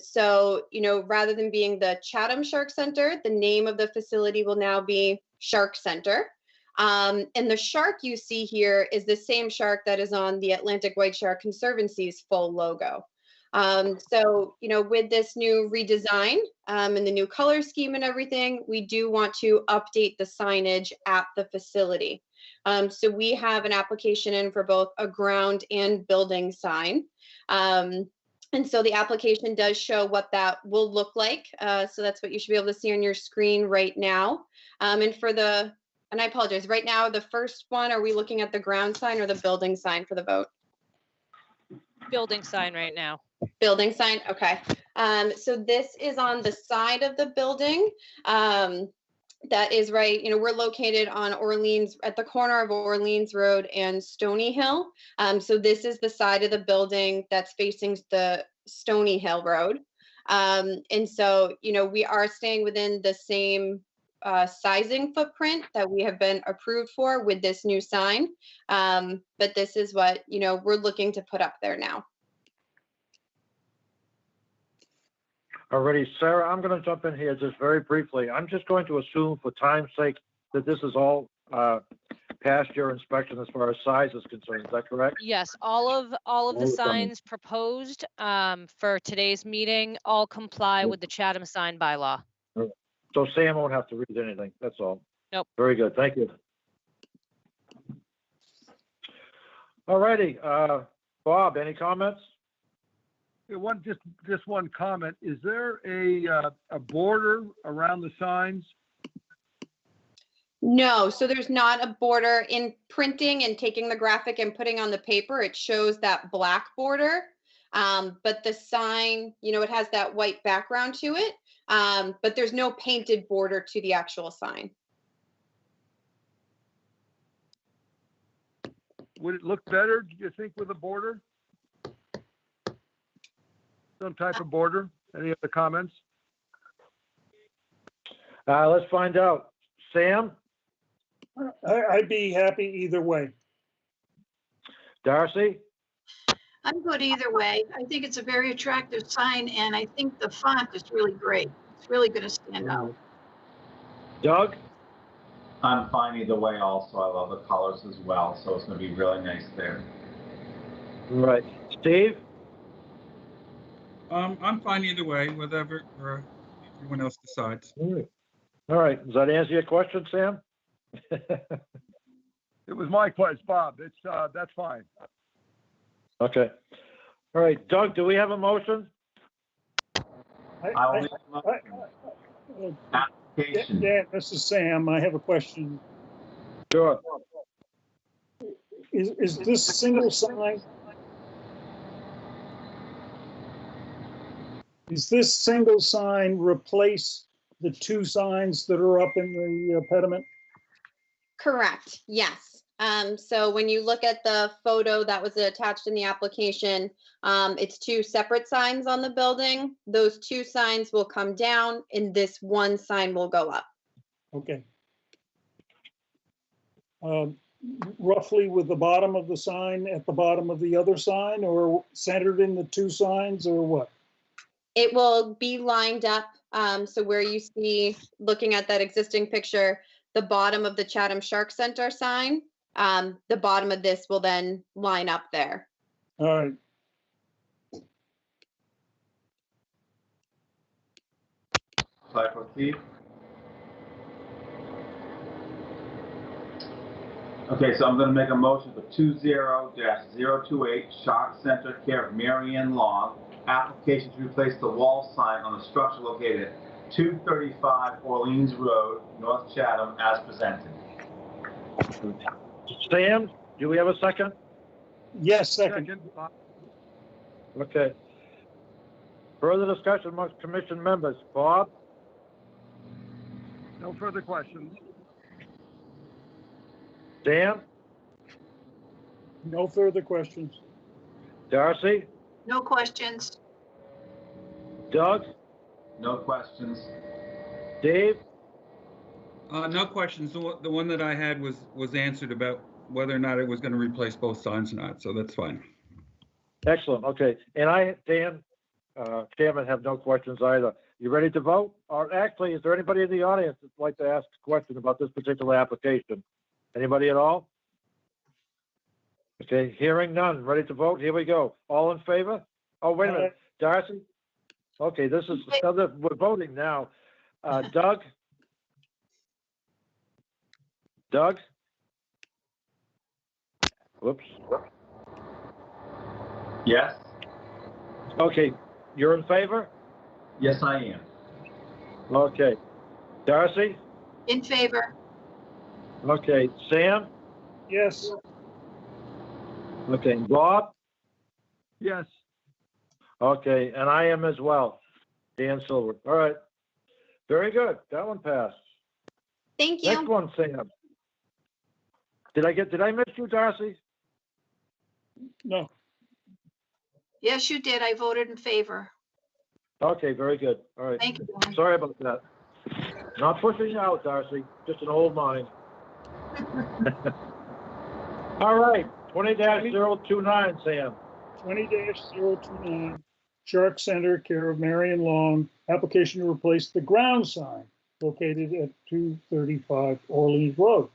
So rather than being the Chatham Shark Center, the name of the facility will now be Shark Center. And the shark you see here is the same shark that is on the Atlantic White Shark Conservancy's full logo. So with this new redesign and the new color scheme and everything, we do want to update the signage at the facility. So we have an application in for both a ground and building sign. And so the application does show what that will look like. So that's what you should be able to see on your screen right now. And I apologize, right now, the first one, are we looking at the ground sign or the building sign for the vote? Building sign right now. Building sign, okay. So this is on the side of the building. That is right, we're located on Orleans, at the corner of Orleans Road and Stony Hill. So this is the side of the building that's facing the Stony Hill Road. And so, we are staying within the same sizing footprint that we have been approved for with this new sign. But this is what, we're looking to put up there now. Alrighty, Sarah, I'm going to jump in here just very briefly. I'm just going to assume for time's sake that this is all past your inspection as far as size is concerned. Is that correct? Yes, all of the Well, signs proposed for today's meeting all comply with the Chatham sign bylaw. So Sam won't have to read anything. That's all. Nope. Very good. Thank you. Alrighty, Bob, any comments? Just one comment. Is there a border around the signs? No, so there's not a border. In printing and taking the graphic and putting on the paper, it shows that black border. But the sign, it has that white background to it, but there's no painted border to the actual sign. Would it look better, do you think, with a border? Some type of border? Any other comments? Let's find out. Sam, I'd be happy either way. Darcy, I'm good either way. I think it's a very attractive sign, and I think the font is really great. It's really going to stand out. Doug? I'm fine either way also. I love the colors as well, so it's going to be really nice there. Right. Steve? I'm fine either way, whatever everyone else decides. All right. Does that answer your question, Sam? It was my question, Bob. It's, that's fine. Okay. All right. Doug, do we have a motion? I'll make a motion. Application. Dan, this is Sam. I have a question. Sure. Is this single sign? Is this single sign replace the two signs that are up in the pediment? Correct, yes. So when you look at the photo that was attached in the application, it's two separate signs on the building. Those two signs will come down and this one sign will go up. Okay. Roughly with the bottom of the sign at the bottom of the other sign, or centered in the two signs, or what? It will be lined up. So where you see, looking at that existing picture, the bottom of the Chatham Shark Center sign, the bottom of this will then line up there. All right. Shall I proceed? Okay, so I'm going to make a motion for 20-028 Shark Center, care of Mary Ann Long. Application to replace the wall sign on the structure located at 235 Orleans Road, North Chatham, as presented. Sam, do we have a second? Yes, second. Okay. Further discussion amongst commission members. Bob? No further questions. Dan? No further questions. Darcy? No questions. Doug? No questions. Dave? No questions. The one that I had was answered about whether or not it was going to replace both signs or not, so that's fine. Excellent. Okay. And I, Dan, Chairman, have no questions either. You ready to vote? Or actually, is there anybody in the audience that'd like to ask a question about this particular application? Anybody at all? Okay, hearing none. Ready to vote? Here we go. All in favor? Oh, wait a minute. Darcy? Okay, this is, we're voting now. Doug? Doug? Whoops. Yes? Okay, you're in favor? Yes, I am. Okay. Darcy? In favor. Okay. Sam? Yes. Okay. Bob? Yes. Okay, and I am as well. Dan Silver. All right. Very good. That one passed. Thank you. Next one, Sam. Did I miss you, Darcy? No. Yes, you did. I voted in favor. Okay, very good. All right. Thank you. Dan. Sorry about that. Not pushing you out, Darcy. Just an old mind. All right. 20-029, Sam. 20-029 Shark Center, care of Marion Long. Application to replace the ground sign located at 235 Orleans Road.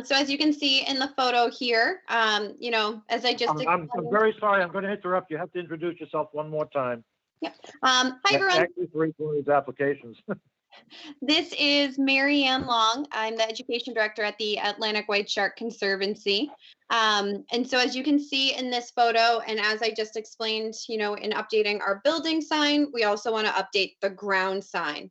So as you can see in the photo here, you know, as I just I'm explained- very sorry. I'm going to interrupt. You have to introduce yourself one more time. Hi, everyone. Actually, for each one of these applications. This is Mary Ann Long. I'm the education director at the Atlantic White Shark Conservancy. And so as you can see in this photo, and as I just explained, you know, in updating our building sign, we also want to update the ground sign.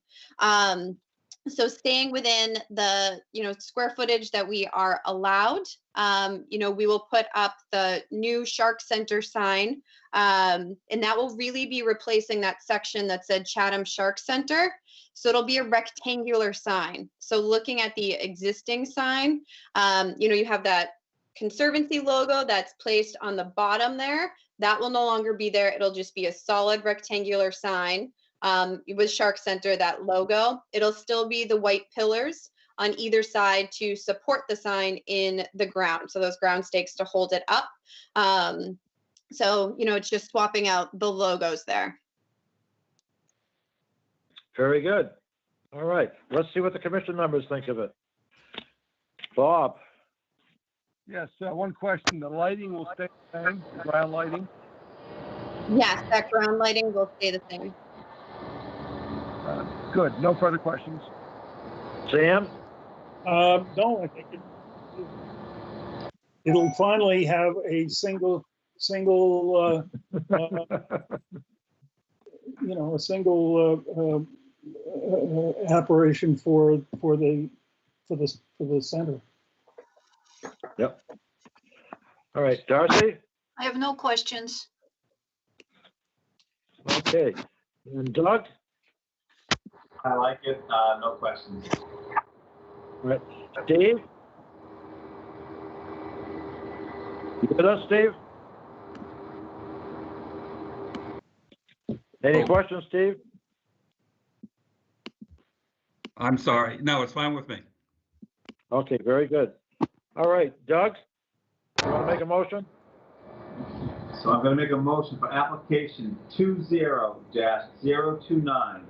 So staying within the, square footage that we are allowed, we will put up the new Shark Center sign. And that will really be replacing that section that said Chatham Shark Center. So it'll be a rectangular sign. So looking at the existing sign, you have that Conservancy logo that's placed on the bottom there. That will no longer be there. It'll just be a solid rectangular sign with Shark Center, that logo. It'll still be the white pillars on either side to support the sign in the ground. So those ground stakes to hold it up. So, it's just swapping out the logos there. Very good. All right, let's see what the commission members think of it. Bob? Yes, one question. The lighting will stay the same, the ground lighting? Yes, that ground lighting will stay the same. Good. No further questions. Sam? No, I think it'll finally have a single a single operation for the center. Yep. All right, Darcy? I have no questions. Okay. And Doug? I like it. No questions. All right. Steve? You with us, Steve? Any questions, Steve? I'm sorry. No, it's fine with me. Okay, very good. All right, Doug? You want to make a motion? So I'm going to make a motion for application 20-029,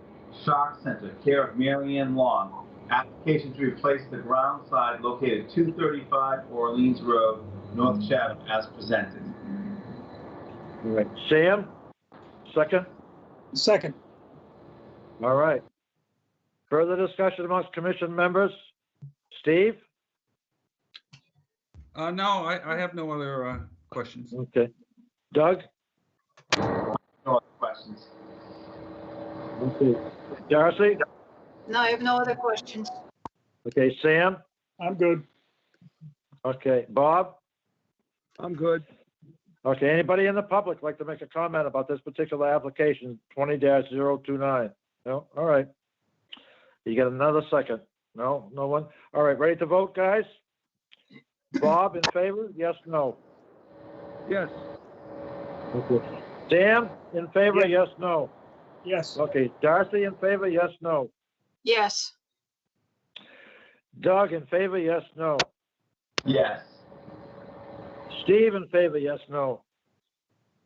Shark Center, care of Mary Ann Long. Application to replace the ground side located 235 Orleans Road, North Chatham, as presented. All right. Sam? Second? Second. All right. Further discussion amongst commission members? Steve? No, I have no other questions. Okay. Doug? No other questions. Okay. Darcy? No, I have no other questions. Okay, Sam? I'm good. Okay, Bob? I'm good. Okay, anybody in the public like to make a comment about this particular application, 20-029? No? All right. You got another second? No? No one? All right, ready to vote, guys? Bob, in favor? Yes, no? Yes. Okay. Sam, in favor? Yes. Yes, no? Yes. Okay, Darcy, in favor? Yes, no? Yes. Doug, in favor? Yes, no? Yes. Steve, in favor? Yes, no?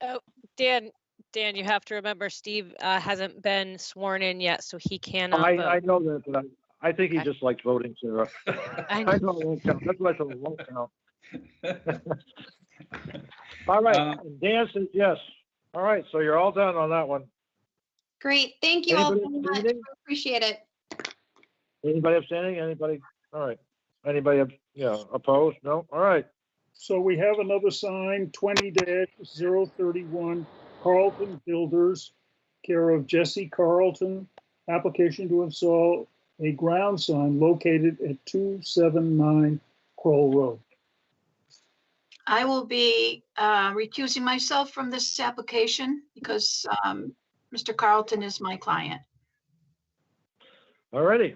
Oh, Dan, you have to remember Steve hasn't been sworn in yet, so he cannot vote. I know that, but I think he Okay. just likes voting, Sarah. I I know it won't count. That's why I said it won't count. All right, and Dan says yes. All right, so you're all done on that one. Great. Thank you all so Anybody much. abstaining? Appreciate it. Anybody abstaining? Anybody? All right. Anybody, opposed? No? All right. So we have another sign, 20-031, Carlton Builders, care of Jesse Carlton. Application to install a ground sign located at 279 Kroll Road. I will be recusing myself from this application because Mr. Carlton is my client. All righty.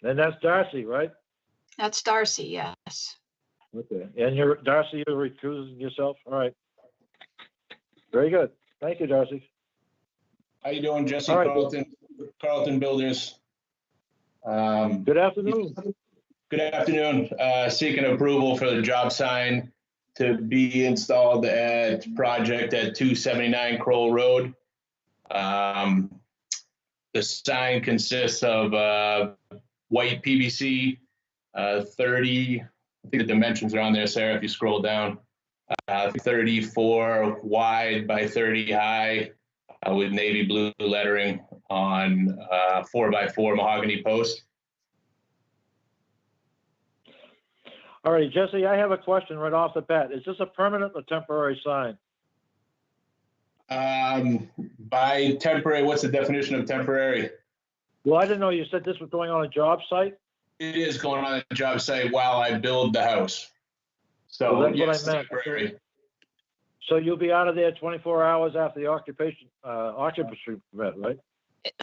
And that's Darcy, right? That's Darcy, yes. Okay. And Darcy, you're recusing yourself? All right. Very good. Thank you, Darcy. How you doing, Jesse All right. Carlton Builders? Good afternoon. Good afternoon. Seeking approval for the job sign to be installed at project at 279 Kroll Road. The sign consists of white PVC, 30, I think the dimensions are on there, Sarah, if you scroll down, 34 wide by 30 high with navy blue lettering on 4x4 mahogany post. All right, Jesse, I have a question right off the bat. Is this a permanent or temporary sign? By temporary, what's the definition of temporary? Well, I didn't know you said this was going on a job site. It is going on a job site while I build the house. Well, So that's what I yes, meant. temporary. So you'll be out of there 24 hours after the occupancy permit, right?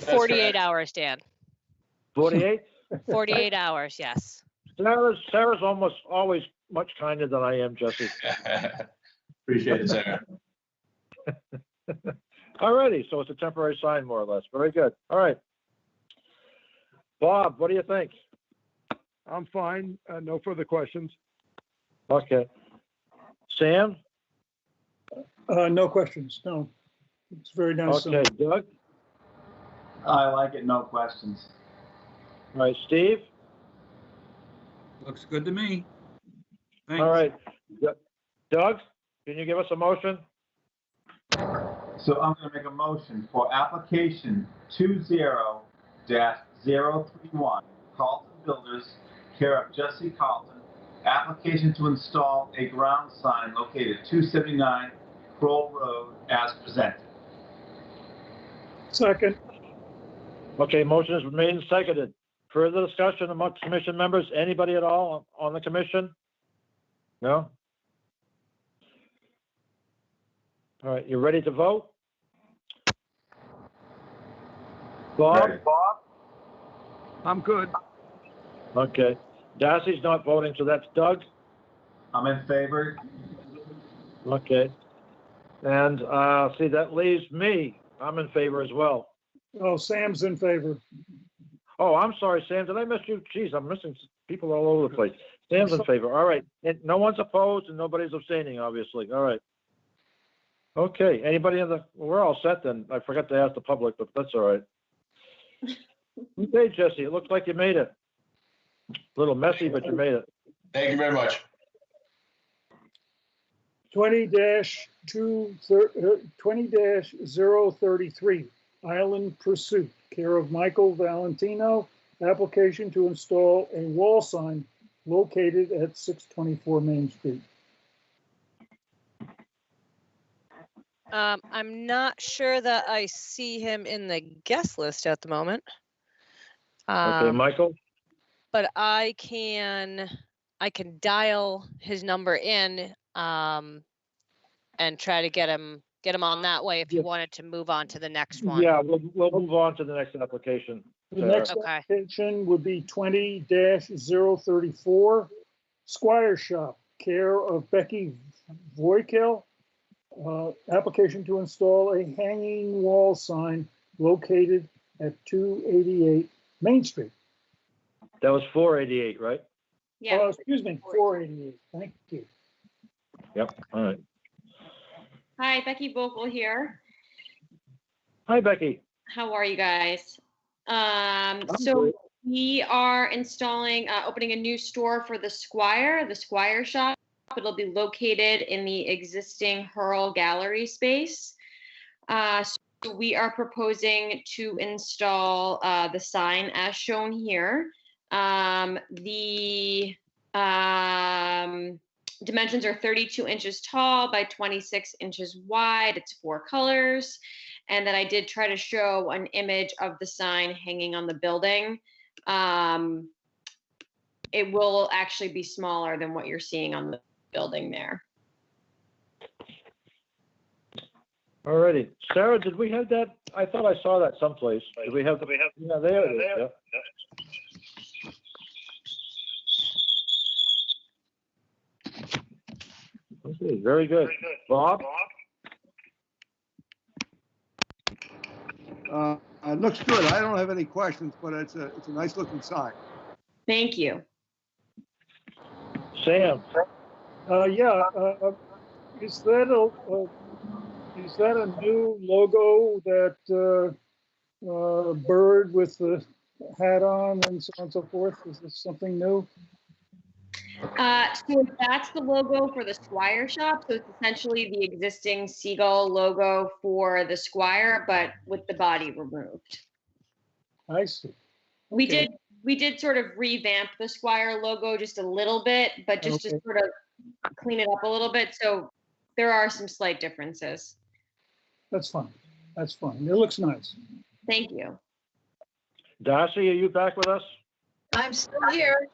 48 hours, Dan. 48? 48 hours, yes. Sarah's almost always much kinder than I am, Jesse. Appreciate it, Sarah. All righty, so it's a temporary sign, more or less. Very good. All right. Bob, what do you think? I'm fine. No further questions. Okay. Sam? No questions, no. It's very nice. Okay, Doug? I like it, no questions. All right, Steve? Looks good to me. Thanks. All right. Doug, can you give us a motion? So I'm going to make a motion for application 20-031, Carlton Builders, care of Jesse Carlton, application to install a ground sign located at 279 Kroll Road as presented. Second, Okay, motion is made and seconded. Further discussion amongst commission members? Anybody at all on the commission? No? All right, you ready to vote? Bob? Ready. I'm good. Okay. Darcy's not voting, so that's Doug? I'm in favor. Okay. And, see, that leaves me. I'm in favor as well. oh, Sam's in favor. Oh, I'm sorry, Sam. Did I miss you? Jeez, I'm missing people all over the place. Sam's in favor. All right. And no one's opposed and nobody's abstaining, obviously. All right. Okay. Anybody in the, well, we're all set then. I forgot to ask the public, but that's all right. Okay, Jesse, it looks like you made it. A little messy, but you made it. Thank you very much. 20-033, Island Pursuit, care of Michael Valentino, application to install a wall sign located at 624 Main Street. I'm not sure that I see him in the guest list at the moment. Okay, Michael? But I can dial his number in and try to get him on that way if you wanted to move on to the next one. Yeah, we'll move on to the next application. The next Okay. application would be 20-034, Squire Shop, care of Becky Voikel. Application to install a hanging wall sign located at 288 Main Street. That was 488, right? Yeah. Excuse me, 488. Thank you. Yep, all right. Hi, Becky Vocal here. Hi, Becky. How are you guys? I'm So good. we are installing, opening a new store for the Squire Shop. It'll be located in the existing Hurl Gallery space. So we are proposing to install the sign as shown here. The dimensions are 32 inches tall by 26 inches wide. It's 4 colors. And then I did try to show an image of the sign hanging on the building. It will actually be smaller than what you're seeing on the building there. All righty. Sarah, did we have that? I thought I saw that someplace. Did we have? Yeah, there it is. Yep. Okay, very good. Bob? It looks good. I don't have any questions, but it's a nice looking sign. Thank you. Sam? Is that a new logo, that bird with the hat on and so on and so forth? Is this something new? So that's the logo for the Squire Shop. So it's essentially the existing seagull logo for the Squire, but with the body removed. I see. We Okay. did sort of revamp the Squire logo just a little bit, but just to Okay. sort of clean it up a little bit. So there are some slight differences. That's fine. That's fine. It looks nice. Thank you. Darcy, are you back with us? I'm still here.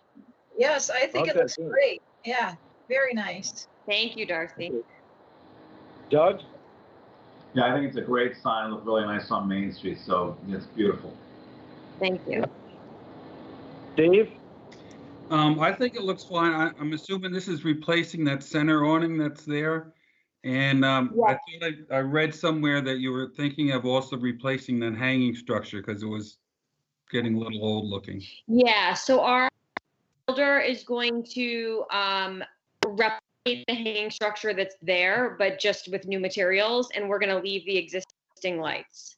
Yes, I think it Okay, looks good. great. Yeah, very nice. Thank you, Darcy. Doug? Yeah, I think it's a great sign, looks really nice on Main Street, so it's beautiful. Thank you. Dave? I think it looks fine. I'm assuming this is replacing that center awning that's there. And I thought I read somewhere that you were thinking of also replacing that hanging structure because it was getting a little old looking. Yeah, so our builder is going to replicate the hanging structure that's there, but just with new materials, and we're going to leave the existing lights.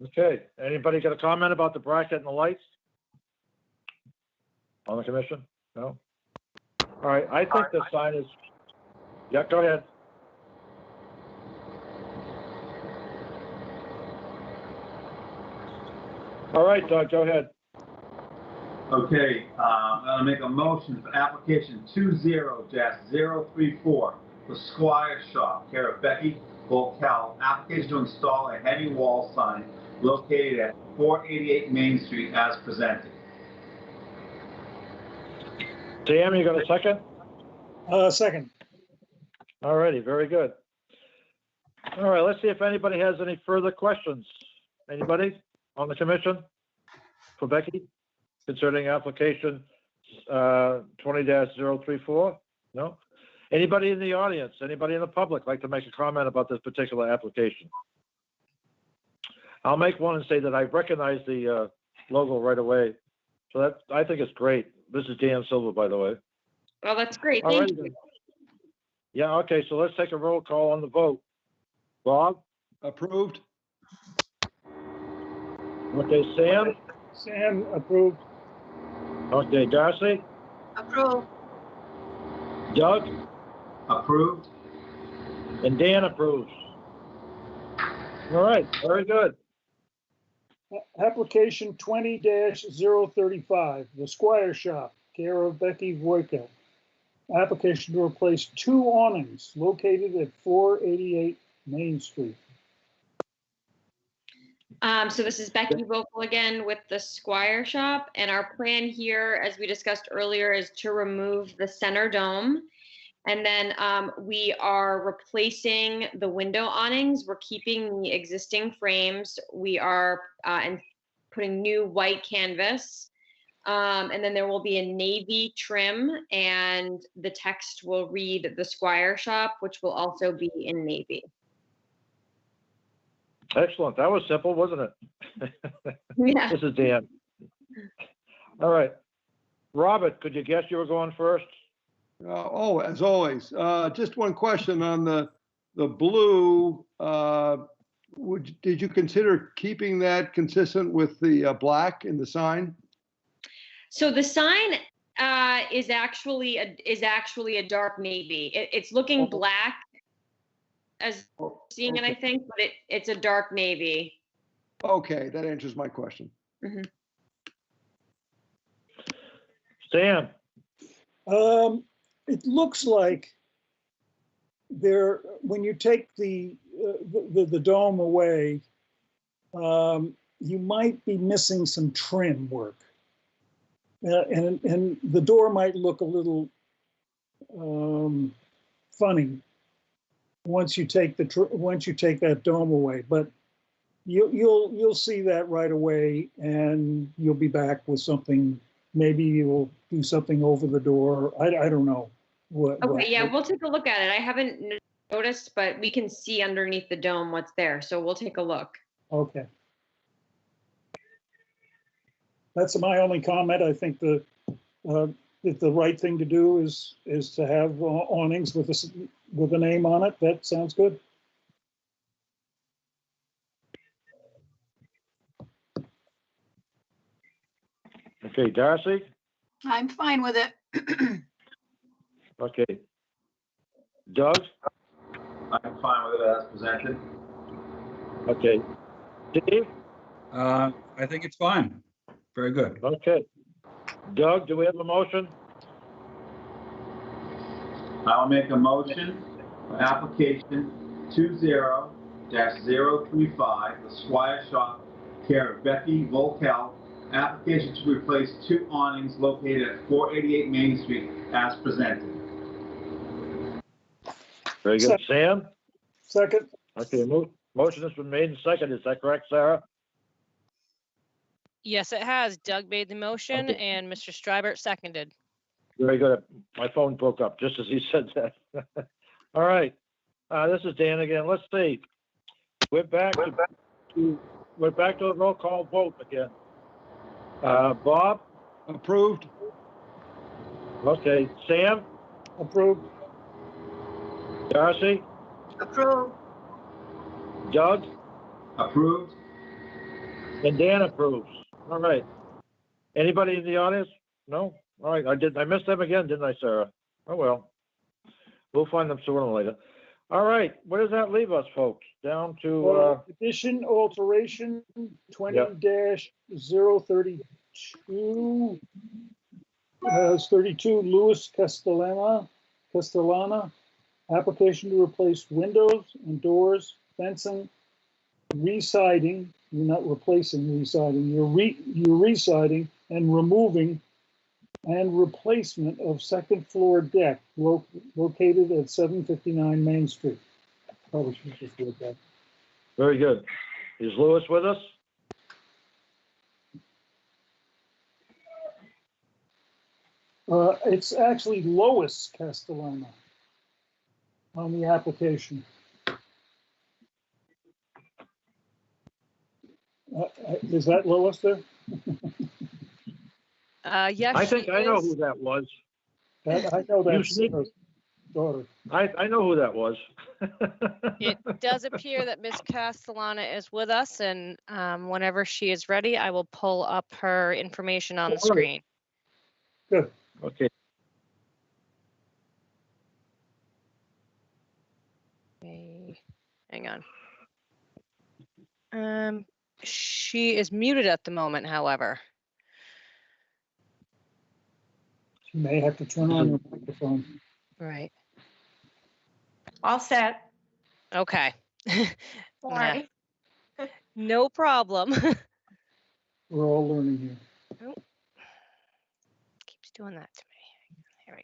Okay, anybody got a comment about the bracket and the lights? On the commission? No? All right, I think the sign is, yeah, go ahead. All right, Doug, go ahead. Okay, I'm gonna make a motion for application 20-034 for Squire Shop, care of Becky Volkel, application to install a hanging wall sign located at 488 Main Street as presented. Sam, you got a second? Second. All righty, very good. All right, let's see if anybody has any further questions. Anybody on the commission for Becky concerning application 20-034? No? Anybody in the audience, anybody in the public like to make a comment about this particular application? I'll make one and say that I recognize the logo right away. So that, I think it's great. This is Dan Silver, by the way. Well, that's great. All Thank right, you. then. Yeah, okay, so let's take a roll call on the vote. Bob? Approved. Okay, Sam? Sam, approved. Okay, Darcy? Approve. Doug? Approved. And Dan approves. All right, very good. Application 20-035, The Squire Shop, care of Becky Voyka. Application to replace 2 awnings located at 488 Main Street. So this is Becky Vocal again with the Squire Shop, and our plan here, as we discussed earlier, is to remove the center dome. And then we are replacing the window awnings. We're keeping the existing frames. We are and putting new white canvas. And then there will be a navy trim, and the text will read The Squire Shop, which will also be in navy. Excellent. That was simple, wasn't it? Yeah. This is Dan. All right. Robert, could you guess you were going first? As always, just one question on the blue. Did you consider keeping that consistent with the black in the sign? So the sign is actually a dark navy. It's looking black as seeing it, I think, but it's a dark navy. Okay, that answers my question. Mhm. Sam? It looks like when you take the dome away, you might be missing some trim work. And the door might look a little funny once you take that dome away. But you'll see that right away, and you'll be back with something. Maybe you'll do something over the door. I don't know. We'll take a look at it. I haven't noticed, but we can see underneath the dome what's there, so we'll take a look. Okay. That's my only comment. I think that the right thing to do is to have awnings with a name on it. That sounds good. Okay, Darcy? I'm fine with it. Okay. Doug? I'm fine with it as presented. Okay. Dave? I think it's fine. Very good. Okay. Doug, do we have a motion? I'll make a motion for application 20-034 2021-035, The Squire Shop, care of Becky Volkel, application to replace 2 awnings located at 488 Main Street as presented. Very good. Sam? Second. Okay, motion has been made and seconded. Is that correct, Sarah? Yes, it has. Doug made the motion Okay. and Mr. Stribert seconded. Very good. My phone broke up just as he said that. All right. This is Dan again. Let's see. We're back to a roll call vote again. Bob? Approved. Okay. Sam? Approved. Darcy? Approved. Doug? Approved. And Dan approves. All right. Anybody in the audience? No? All right. I missed them again, didn't I, Sarah? Oh, well. We'll find them sooner or later. All right. Where does that leave us, folks? Down to, Addition alteration 20-032. It's 32 Louis Castellana. Application to replace windows and doors, fencing, re-siding. You're not replacing re-siding. You're re-siding and removing and replacement of second floor deck located at 759 Main Street. Probably should just do that. very good. Is Louis with us? It's actually Lois Castellana on the application. Is that Lois there? Yes, I think she I know is. who that was. I know that's You Sarah's daughter. I know who that was. It does appear that Ms. Castellana is with us, and whenever she is ready, I will pull up her information on the All right. screen. Good. Okay. Okay, hang on. She is muted at the moment, however. You may have to turn on your microphone. Right. All set. Okay. Sorry. No problem. We're all learning here. Oh. Keeps doing that to me. Here we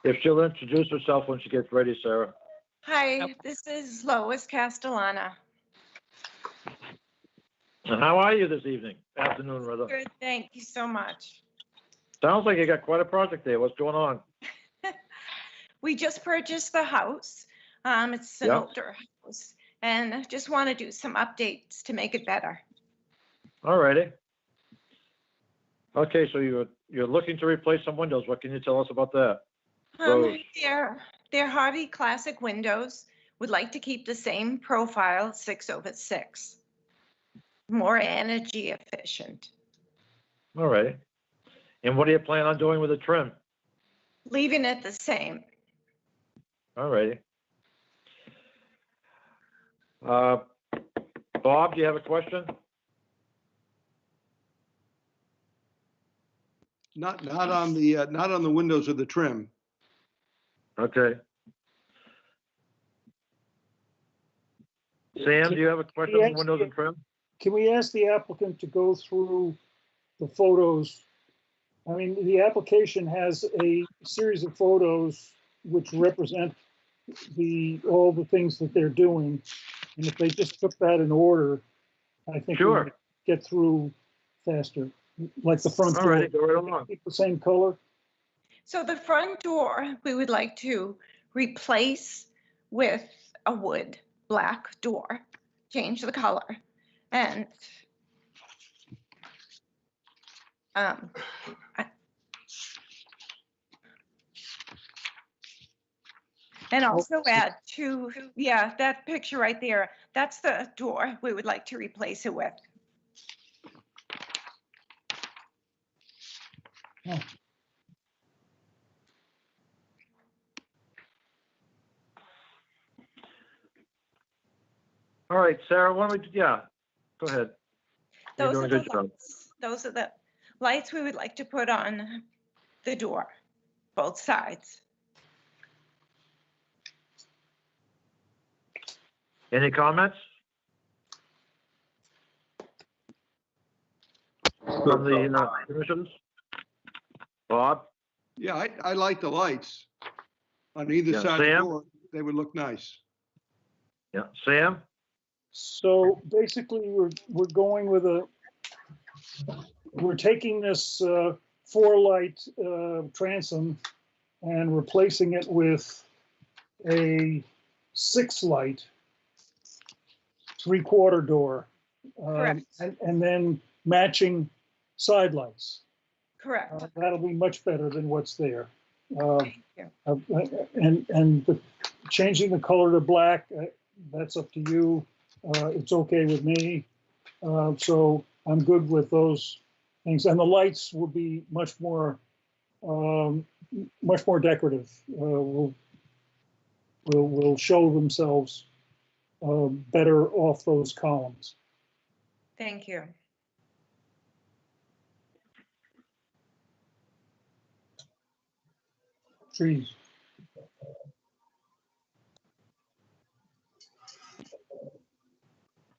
go. If she'll introduce herself when she gets ready, Sarah. Hi, this is Lois Castellana. And how are you this evening? Afternoon, rather. Good, thank you so much. Sounds like you got quite a project there. What's going on? We just purchased the house. It's an Yep. older house, and I just want to do some updates to make it better. All righty. Okay, so you're looking to replace some windows. What can you tell us about that? Those. They're Hardy Classic windows. Would like to keep the same profile, 6/6. More energy efficient. All righty. And what do you plan on doing with the trim? Leaving it the same. All righty. Bob, do you have a question? Not on the windows of the trim. Okay. Sam, do you have a question on windows and trim? Can we ask the applicant to go through the photos? I mean, the application has a series of photos which represent all the things that they're doing. And if they just took that in order, I think we Sure. would get through faster. Like the front All door. righty, go right along. Keep the same color. So the front door, we would like to replace with a wood black door, change the color. And and also add that picture right there. That's the door we would like to replace it with. Oh. All right, Sarah, why don't we, go ahead. You're Those doing are a the good job. lights. Those are the lights we would like to put on the door, both sides. Any comments? From the commissioners? Bob? Yeah, I like the lights on either Yeah, side of the Sam? door. They would look nice. Yeah, Sam? So basically, we're going with we're taking this 4-light transom and replacing it with a 6-light 3/4 door. Correct. And then matching side lights. Correct. That'll be much better than what's there. Thank you. And changing the color to black, that's up to you. It's okay with me. So I'm good with those things. And the lights will be much more decorative. Will show themselves better off those columns. Thank you. Trees.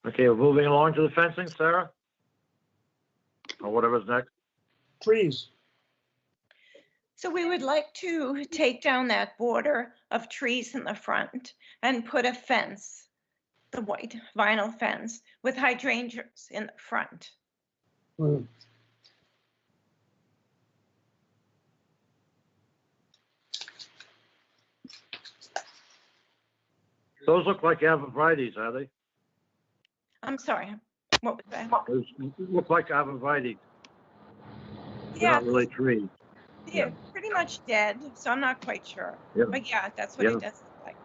Okay, we're moving along to the fencing, Sarah? Or whatever's next. Trees. So we would like to take down that border of trees in the front and put a fence, the white vinyl fence with hydrangeas in the front. Good. Those look like arborvitaes, are they? I'm sorry, what was that? Those look like arborvitae. They're Yeah, not really trees. they're pretty much dead, so I'm not quite sure. Yeah. But yeah, that's what Yeah. it does look like.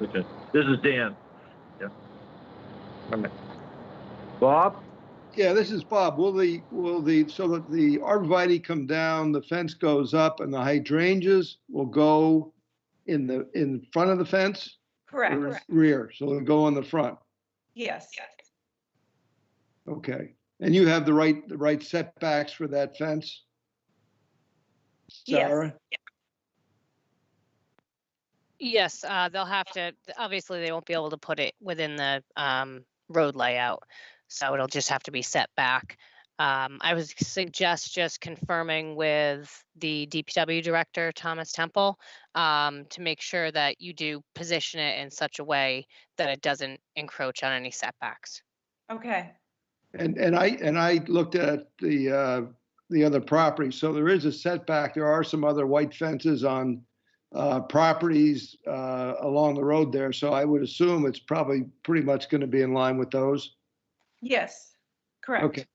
Okay, this is Dan. Yeah. All right. Bob? Yeah, this is Bob. Will so that the arborvitae come down, the fence goes up, and the hydrangeas will go in front of the fence? Correct. Or rear, so they'll go on the front. Yes. Okay. And you have the right setbacks for that fence? Yes. Sarah? Yes, they'll have to, obviously they won't be able to put it within the road layout. So it'll just have to be set back. I would suggest just confirming with the DPW director, Thomas Temple, to make sure that you do position it in such a way that it doesn't encroach on any setbacks. Okay. And I looked at the other property, so there is a setback. There are some other white fences on properties along the road there, so I would assume it's probably pretty much going to be in line with those. Yes, correct. Okay.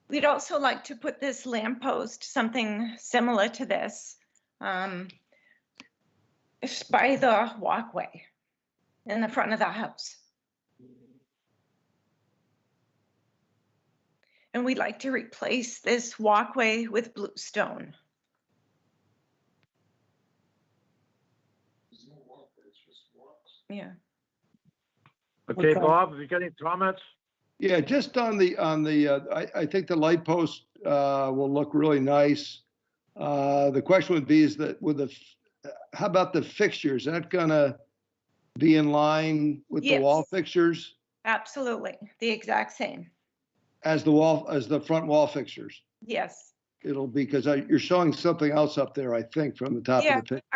We'd also like to put this lamppost, something similar to this, it's by the walkway in the front of the house. And we'd like to replace this walkway with bluestone. Yeah. Okay, Bob, have you got any comments? Yeah, just on the I think the light post will look really nice. The question would be is that how about the fixtures? Is that gonna be in line with the wall fixtures Absolutely, the exact same. as the front wall fixtures? Yes. It'll be because you're showing something else up there, I think, from the top Yeah, of the picture.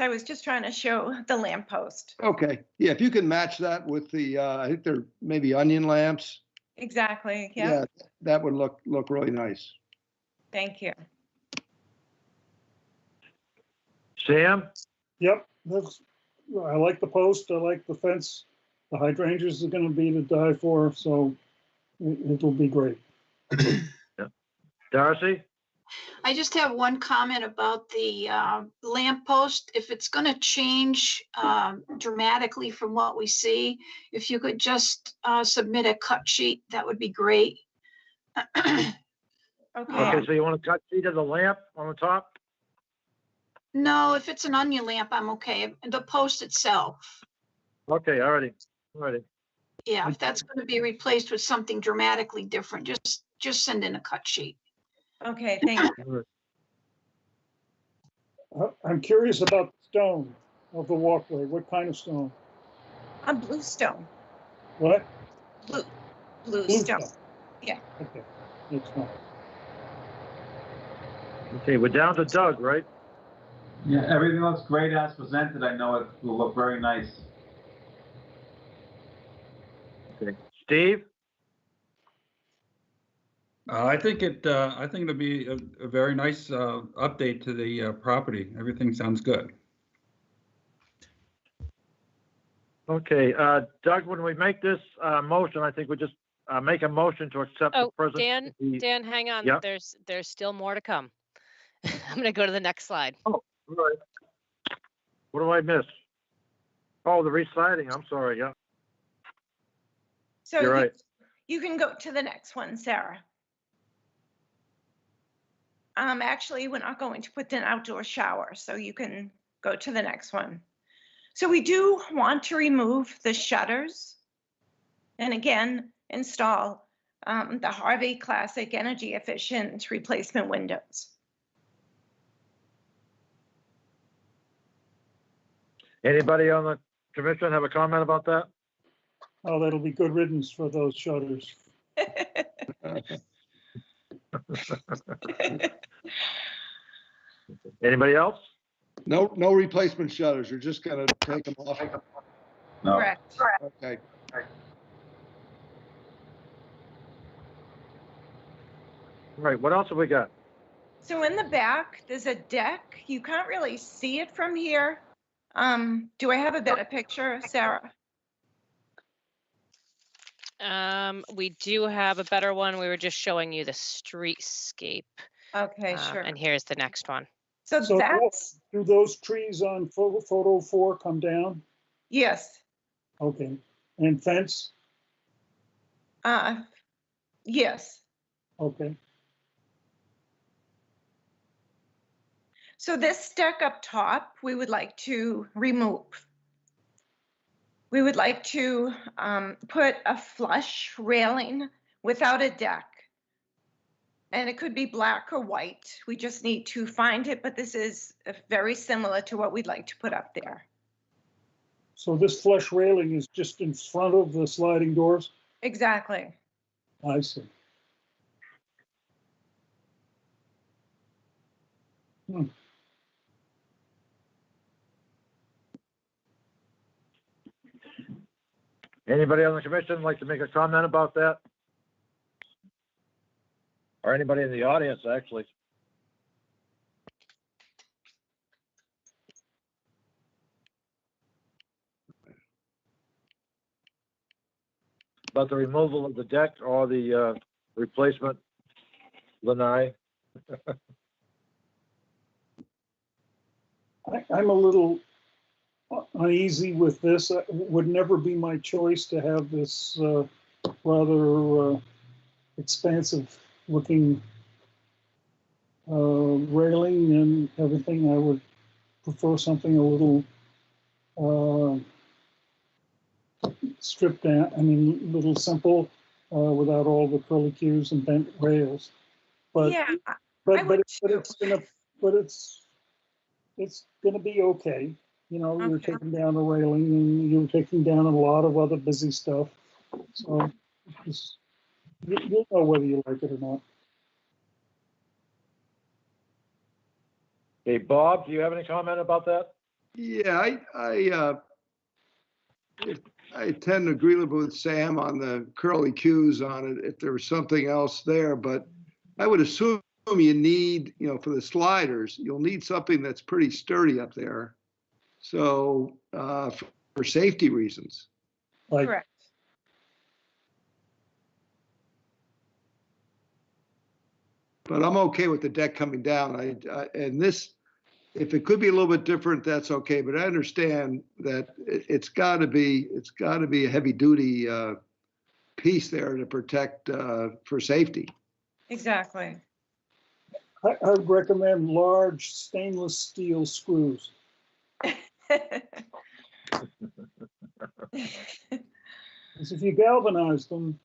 I was just trying to show the lamppost. Okay, yeah, if you can match that with the, I think they're maybe onion lamps. Exactly, Yeah, that would look really nice. Thank you. Sam? Yep, I like the post, I like the fence. The hydrangeas are gonna be to die for, so it'll be great. Darcy? I just have one comment about the lamppost. If it's going to change dramatically from what we see, if you could just submit a cut sheet, that would be great. Okay. Okay, so you want to cut sheet of the lamp on the top? No, if it's an onion lamp, I'm okay. The post itself. Okay, alrighty. Yeah, if that's going to be replaced with something dramatically different, just send in a cut sheet. Okay, thank you. I'm curious about the stone of the walkway. What kind of stone? A bluestone, What? blue Bluestone. stone. Yeah. Okay, that's fine. Okay, we're down to Doug, right? Yeah, everything looks great as presented. I know it will look very nice. Okay. Steve? I think it'll be a very nice update to the property. Everything sounds good. Okay, Doug, when we make this motion, I think we just make a motion to accept the Oh, present. Dan, hang on. Yep. There's still more to come. I'm gonna go to the next slide. Oh, all right. What do I miss? Oh, the reciting. I'm sorry. Yeah, So you're right. you can go to the next one, Sarah. Actually, we're not going to put an outdoor shower, so you can go to the next one. So we do want to remove the shutters and again, install the Harvey Classic energy efficient replacement windows. Anybody on the commission have a comment about that? Oh, that'll be good riddance for those shutters. Anybody else? No, no replacement shutters. You're just gonna take them off. No. Correct. Okay. All right, what else have we got? So in the back, there's a deck. You can't really see it from here. Do I have a better picture, Sarah? We do have a better one. We were just showing you the streetscape. Okay, sure. And here's the next one. So that's, do those trees on photo 4 come down? yes. Okay, and fence? Yes. Okay, So this deck up top, we would like to remove. We would like to put a flush railing without a deck. And it could be black or white. We just need to find it, but this is very similar to what we'd like to put up there. so this flush railing is just in front of the sliding doors? Exactly. I see. Anybody on the commission like to make a comment about that? Or anybody in the audience, actually? About the removal of the deck or the replacement lanai? I'm a little uneasy with this. It would never be my choice to have this rather expansive looking railing and everything. I would prefer something a little stripped down, I mean, a little simple without all the curlicues and bent rails. But Yeah, but I but, would it's gonna be okay. You know, you're Okay. taking down a railing and you're taking down a lot of other busy stuff. So you'll know whether you like it or not. Okay, Bob, do you have any comment about that? Yeah, I tend to agree with Sam on the curly cues on it, if there was something else there, but I would assume you need, for the sliders, you'll need something that's pretty sturdy up there. So, for safety reasons. Like, correct. But I'm okay with the deck coming down. And this, if it could be a little bit different, that's okay. But I understand that it's got to be a heavy duty piece there to protect for safety. Exactly. I would recommend large stainless steel screws. Because if you galvanize them,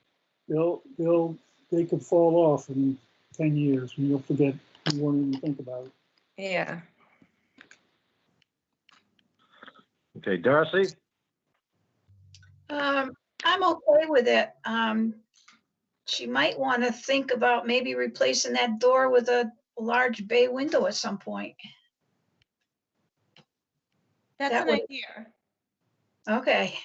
they could fall off and 10 years, and you'll forget more than you think about it. Yeah. Okay, Darcy? I'm okay with it. She might want to think about maybe replacing that door with a large bay window at some point. That's That an would- idea. Okay.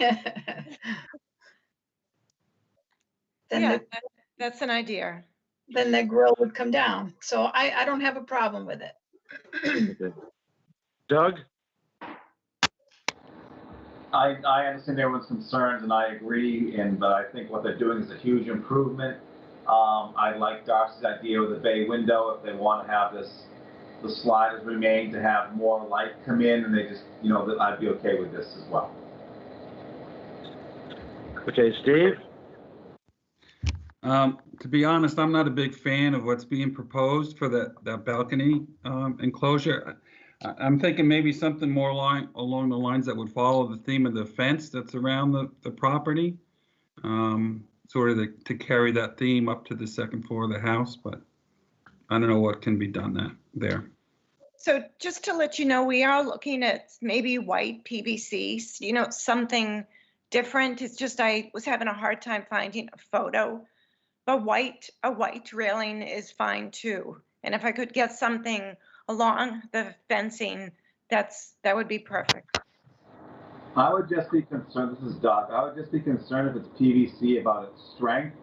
Then Yeah, the, that's an idea. then the grill would come down. So I don't have a problem with it. Okay. Doug? I understand everyone's concerns and I agree, but I think what they're doing is a huge improvement. I like Darcy's idea with the bay window. If they want to have the sliders remain to have more light come in, and they just, I'd be okay with this as well. Okay, Steve? To be honest, I'm not a big fan of what's being proposed for that balcony enclosure. I'm thinking maybe something more along the lines that would follow the theme of the fence that's around the property, sort of to carry that theme up to the second floor of the house, but I don't know what can be done there. So just to let you know, we are looking at maybe white PVC, something different. It's just I was having a hard time finding a photo, but a white railing is fine too. And if I could get something along the fencing, that would be perfect. I would just be concerned, this is Doug, I would just be concerned if it's PVC about its strength.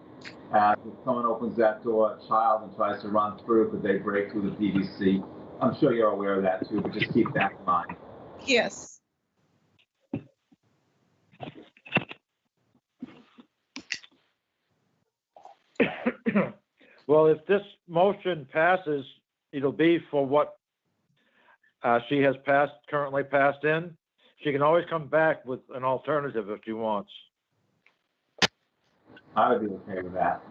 If someone opens that door, a child, and tries to run through, could they break through the PVC? I'm sure you're aware of that too, but just keep that in mind. Yes. Well, if this motion passes, it'll be for what she has currently passed in. She can always come back with an alternative if she wants. I would be okay with that.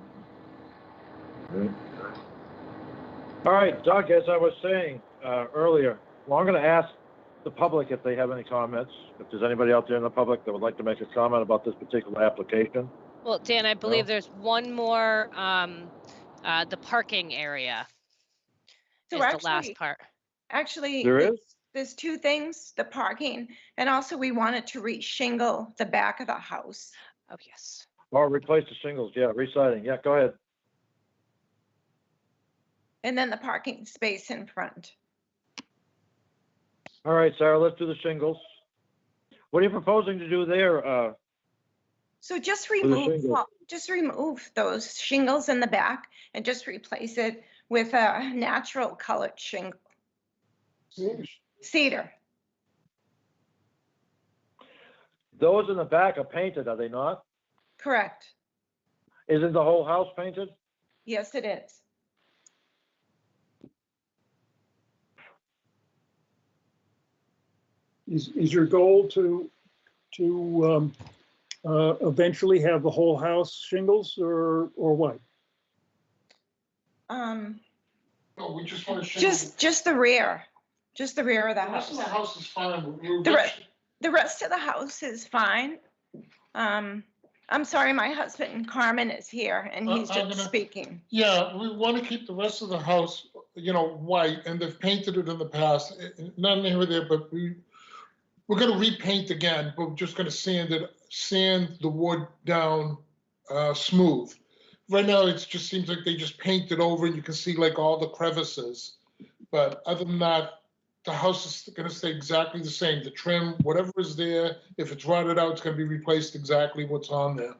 All right, Doug, as I was saying earlier, well, I'm going to ask the public if they have any comments. If there's anybody out there in the public that would like to make a comment about this particular application. Well, Dan, I believe No? there's one more, the parking area So is the last part. Actually, There is? there's two things, the parking, and also we wanted to re-shingle the back of the house. Oh, yes. Or replace the shingles, yeah, re-siding. Yeah, go ahead. And then the parking space in front. All right, Sarah, let's do the shingles. What are you proposing to do there? So just the remove those shingles in the back and just replace it with a natural colored shingle. Cedar. Those in the back are painted, are they not? Correct. Isn't the whole house painted? Yes, it is. Is your goal to eventually have the whole house shingles or what? No, we just want to shingle. Just the rear of the The rest house. of the house is fine. The rest of the house is fine. I'm sorry, my husband Carmen is here and he's just speaking. Yeah, we want to keep the rest of the house, white, and they've painted it in the past. Not near there, but we're going to repaint again, but we're just going to sand the wood down smooth. Right now, it just seems like they just painted over and you can see like all the crevices. But other than that, the house is going to stay exactly the same. The trim, whatever is there, if it's rotted out, it's going to be replaced exactly what's on there.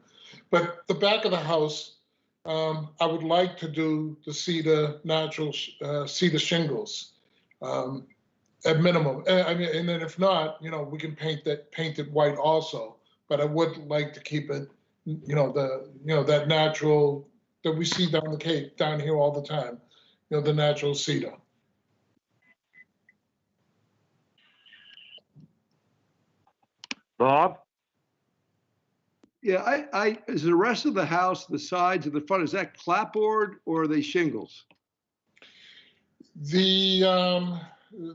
But the back of the house, I would like to do the natural cedar shingles at minimum. And then if not, we can paint it white also. But I would like to keep it, that natural that we see down the Cape, down here all the time, the natural cedar. Bob? Yeah, is the rest of the house, the sides and the front, is that clapboard or are they shingles? The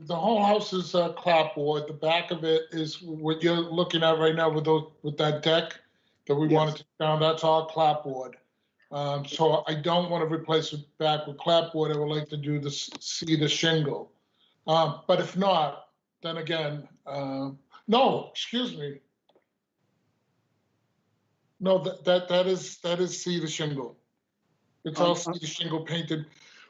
whole house is clapboard. The back of it is what you're looking at right now with that deck that we wanted to down. That's all clapboard. So I don't want to replace it back with clapboard. I would like to do the cedar shingle. But if not, then again, no, excuse me. No, that is cedar shingle. It's all cedar shingle painted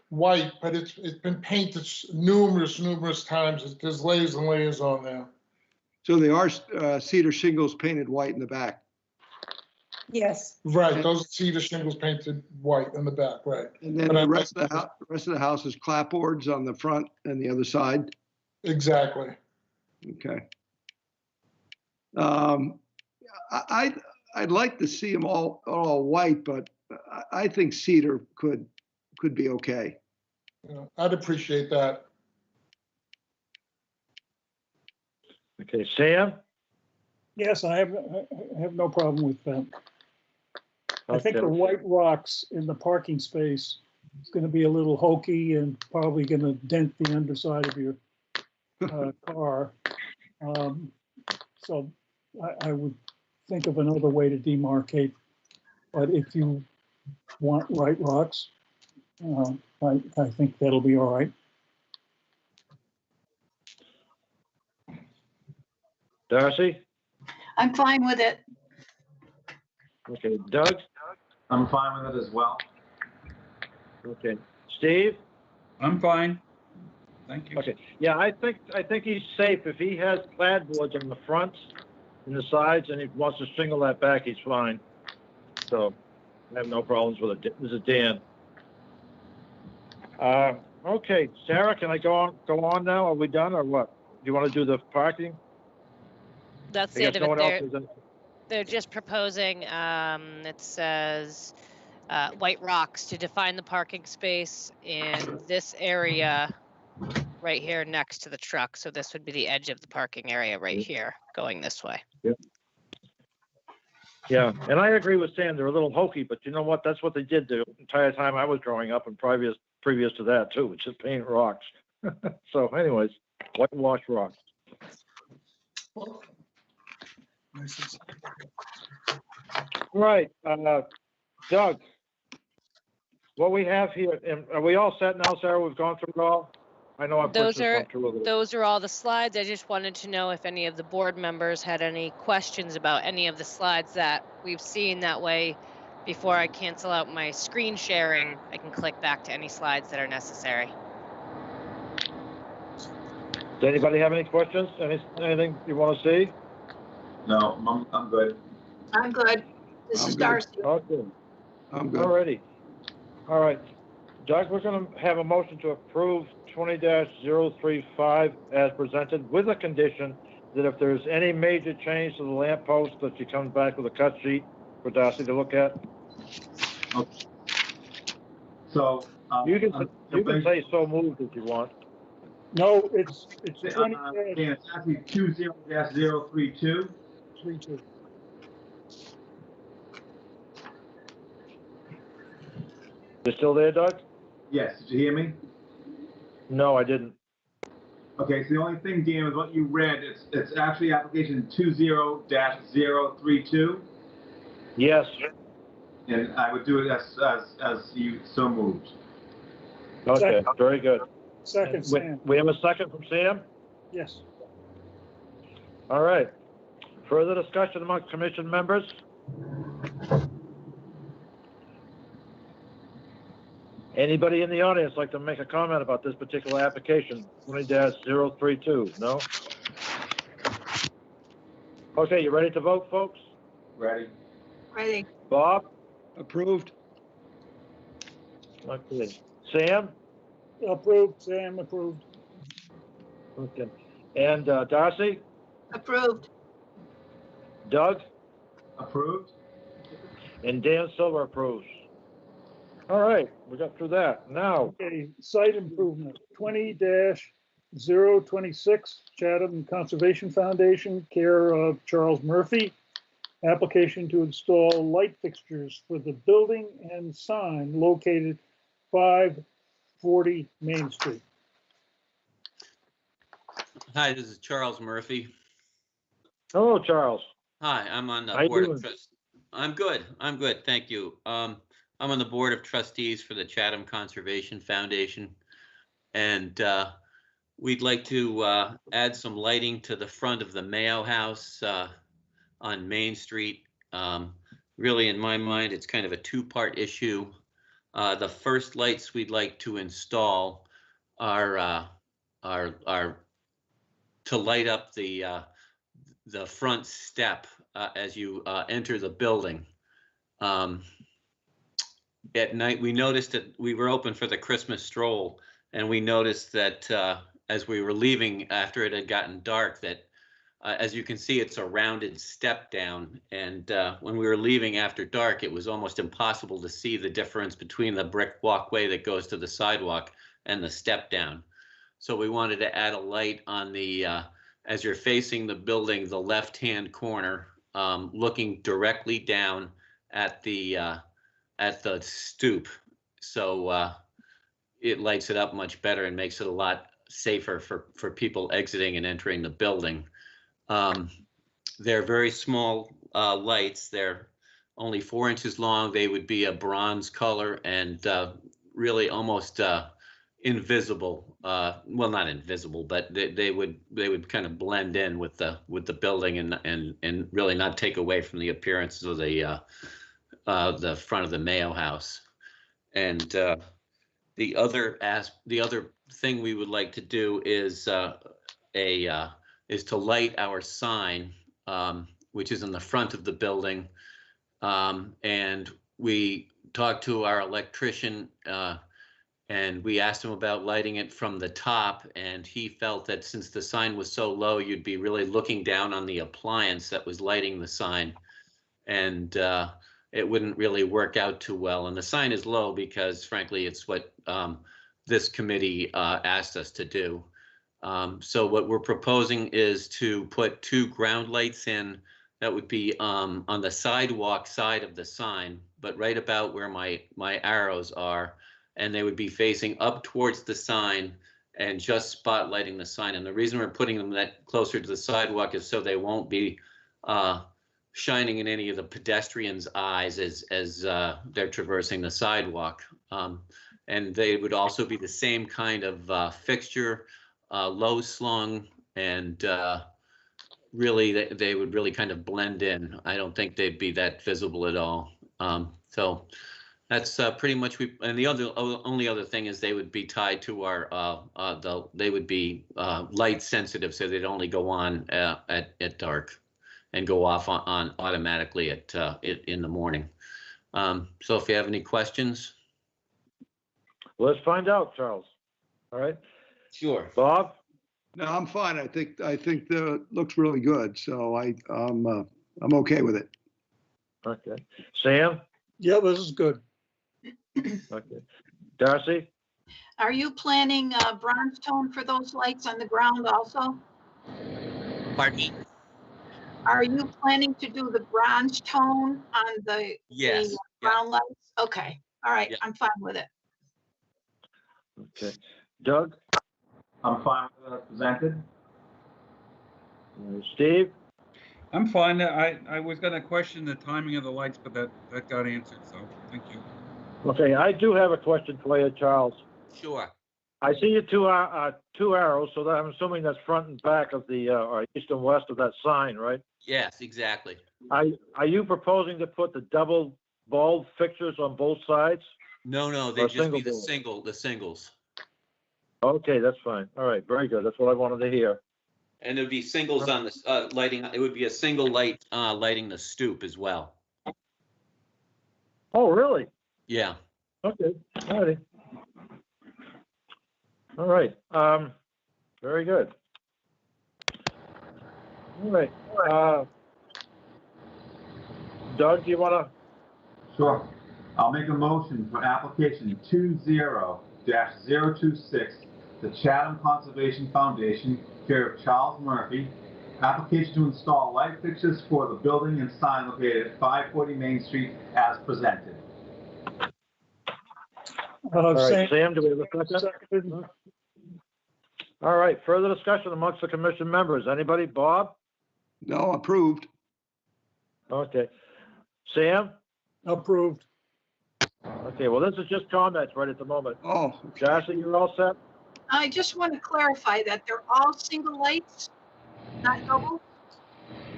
white, but it's been painted numerous times. There's layers and layers on there. So they are cedar shingles painted white in the back. Yes. Right, those cedar shingles painted white in the back, right. And then the rest of the house is clapboards on the front and the other side. Exactly. Okay. I'd like to see them all white, but I think cedar could be okay. Yeah, I'd appreciate that. Okay, Sam? Yes, I have no problem with that. I think the Okay. white rocks in the parking space is going to be a little hokey and probably going to dent the underside of your car. So I would think of another way to demarcate. But if you want white rocks, I think that'll be all right. Darcy? I'm fine with it. Okay, Doug? I'm fine with it as well. Okay, Steve? I'm fine. Thank you. Okay, yeah, I think he's safe. If he has clapboards on the front and the sides and he wants to shingle that back, he's fine. So I have no problems with it. This is Dan. Okay, Sarah, can I go on now? Are we done or what? Do you want to do the parking? That's I the guess end of no it. one else is. They're just proposing, it says, white rocks to define the parking space in this area right here next to the truck. So this would be the edge of the parking area right here, going this way. Yep. Yeah, and I agree with Sam. They're a little hokey, but you know what? That's what they did the entire time I was growing up and previous to that too, which is paint rocks. So anyways, whitewash rocks. Right, Doug, what we have here, and are we all set now, Sarah? We've gone through it all? I know I've pushed this one through a little. Those are all the slides. I just wanted to know if any of the board members had any questions about any of the slides that we've seen. That way, before I cancel out my screen sharing, I can click back to any slides that are necessary. Does anybody have any questions? Anything you want to see? No, I'm good. I'm good. This is Darcy. Okay. I'm good. Alrighty. All right. Doug, we're going to have a motion to approve 20-035 as presented with a condition that if there's any major change to the lamp post, that she comes back with a cut sheet for Darcy to look at. Okay. So You can say so moved if you want. No, it's 20. Dan, it's actually 20-032. 32. You still there, Doug? Yes, did you hear me? No, I didn't. Okay, so the only thing, Dan, with what you read, it's actually application 20-032. Yes. And I would do it as you so moved. Okay, Second. very good. Second, Sam. We have a second from Sam? Yes. All right. Further discussion among commission members? Anybody in the audience like to make a comment about this particular application, 20-032? No? Okay, you ready to vote, folks? Ready? Ready. Bob? Approved. Okay. Sam? Approved, Sam, approved. Okay. And Darcy? Approved. Doug? Approved. And Dan Silver approves. All right, we got through that. Now, Okay, site improvement, 20-026, Chatham Conservation Foundation, care of Charles Murphy. Application to install light fixtures for the building and sign located 540 Main Street. Hi, this is Charles Murphy. hello, Charles. Hi, I'm on the How you board doing? of trustees. I'm good. Thank you. I'm on the Board of Trustees for the Chatham Conservation Foundation. And we'd like to add some lighting to the front of the Mayo House on Main Street. Really, in my mind, it's kind of a two-part issue. The first lights we'd like to install are to light up the front step as you enter the building. At night, we noticed that we were open for the Christmas stroll, and we noticed that as we were leaving after it had gotten dark, that as you can see, it's a rounded step down. And when we were leaving after dark, it was almost impossible to see the difference between the brick walkway that goes to the sidewalk and the step down. So we wanted to add a light on the, as you're facing the building, the left-hand corner, looking directly down at the stoop. So it lights it up much better and makes it a lot safer for people exiting and entering the building. They're very small lights. They're only 4 inches long. They would be a bronze color and really almost invisible. Well, not invisible, but they would kind of blend in with the building and really not take away from the appearance of the front of the Mayo House. And the other thing we would like to do is to light our sign, which is in the front of the building. And we talked to our electrician and we asked him about lighting it from the top, and he felt that since the sign was so low, you'd be really looking down on the appliance that was lighting the sign, and it wouldn't really work out too well. And the sign is low because, frankly, it's what this committee asked us to do. So what we're proposing is to put 2 ground lights in that would be on the sidewalk side of the sign, but right about where my arrows are, and they would be facing up towards the sign and just spotlighting the sign. And the reason we're putting them that closer to the sidewalk is so they won't be shining in any of the pedestrians' eyes as they're traversing the sidewalk. And they would also be the same kind of fixture, low slung, and really they would really kind of blend in. I don't think they'd be that visible at all. So that's pretty much and the only other thing is they would be tied to our they would be light sensitive, so they'd only go on at dark and go off on automatically in the morning. So if you have any questions. Let's find out, Charles. All right. Sure. Bob? No, I'm fine. I think the looks really good. So I'm okay with it. Okay. Sam? Yeah, this is good. Okay. Darcy? Are you planning bronze tone for those lights on the ground also? Pardon me? Are you planning to do the bronze tone on the ground lights? Okay. All right. Yeah. I'm fine with it. Okay. Doug? I'm fine with it presented. Steve? I'm fine. I was going to question the timing of the lights, but that got answered, so thank you. Okay, I do have a question for you, Charles. Sure. I see your two arrows, so that I'm assuming that's front and back of the or east and west of that sign, right? Yes, exactly. Are you proposing to put the double bulb fixtures on both sides? No, they just be the singles. Okay, that's fine. All right, very good. That's what I wanted to hear. And there'd be singles on the lighting. It would be a single light lighting the stoop as well. Oh, really? Yeah. Okay. All righty. All right. Very good. All right. Doug, do you want to? Sure. I'll make a motion for application 20-026, the Chatham Conservation Foundation, care of Charles Murphy. Application to install light fixtures for the building and sign located at 540 Main Street as presented. All right, Sam, do we have a second? All right, further discussion amongst the commission members. Anybody? Bob? No, approved. Okay. Sam? Approved. Okay, well, this is just comments right at the moment. Oh, Darcy, you're all set? I just want to clarify that they're all single lights, not double.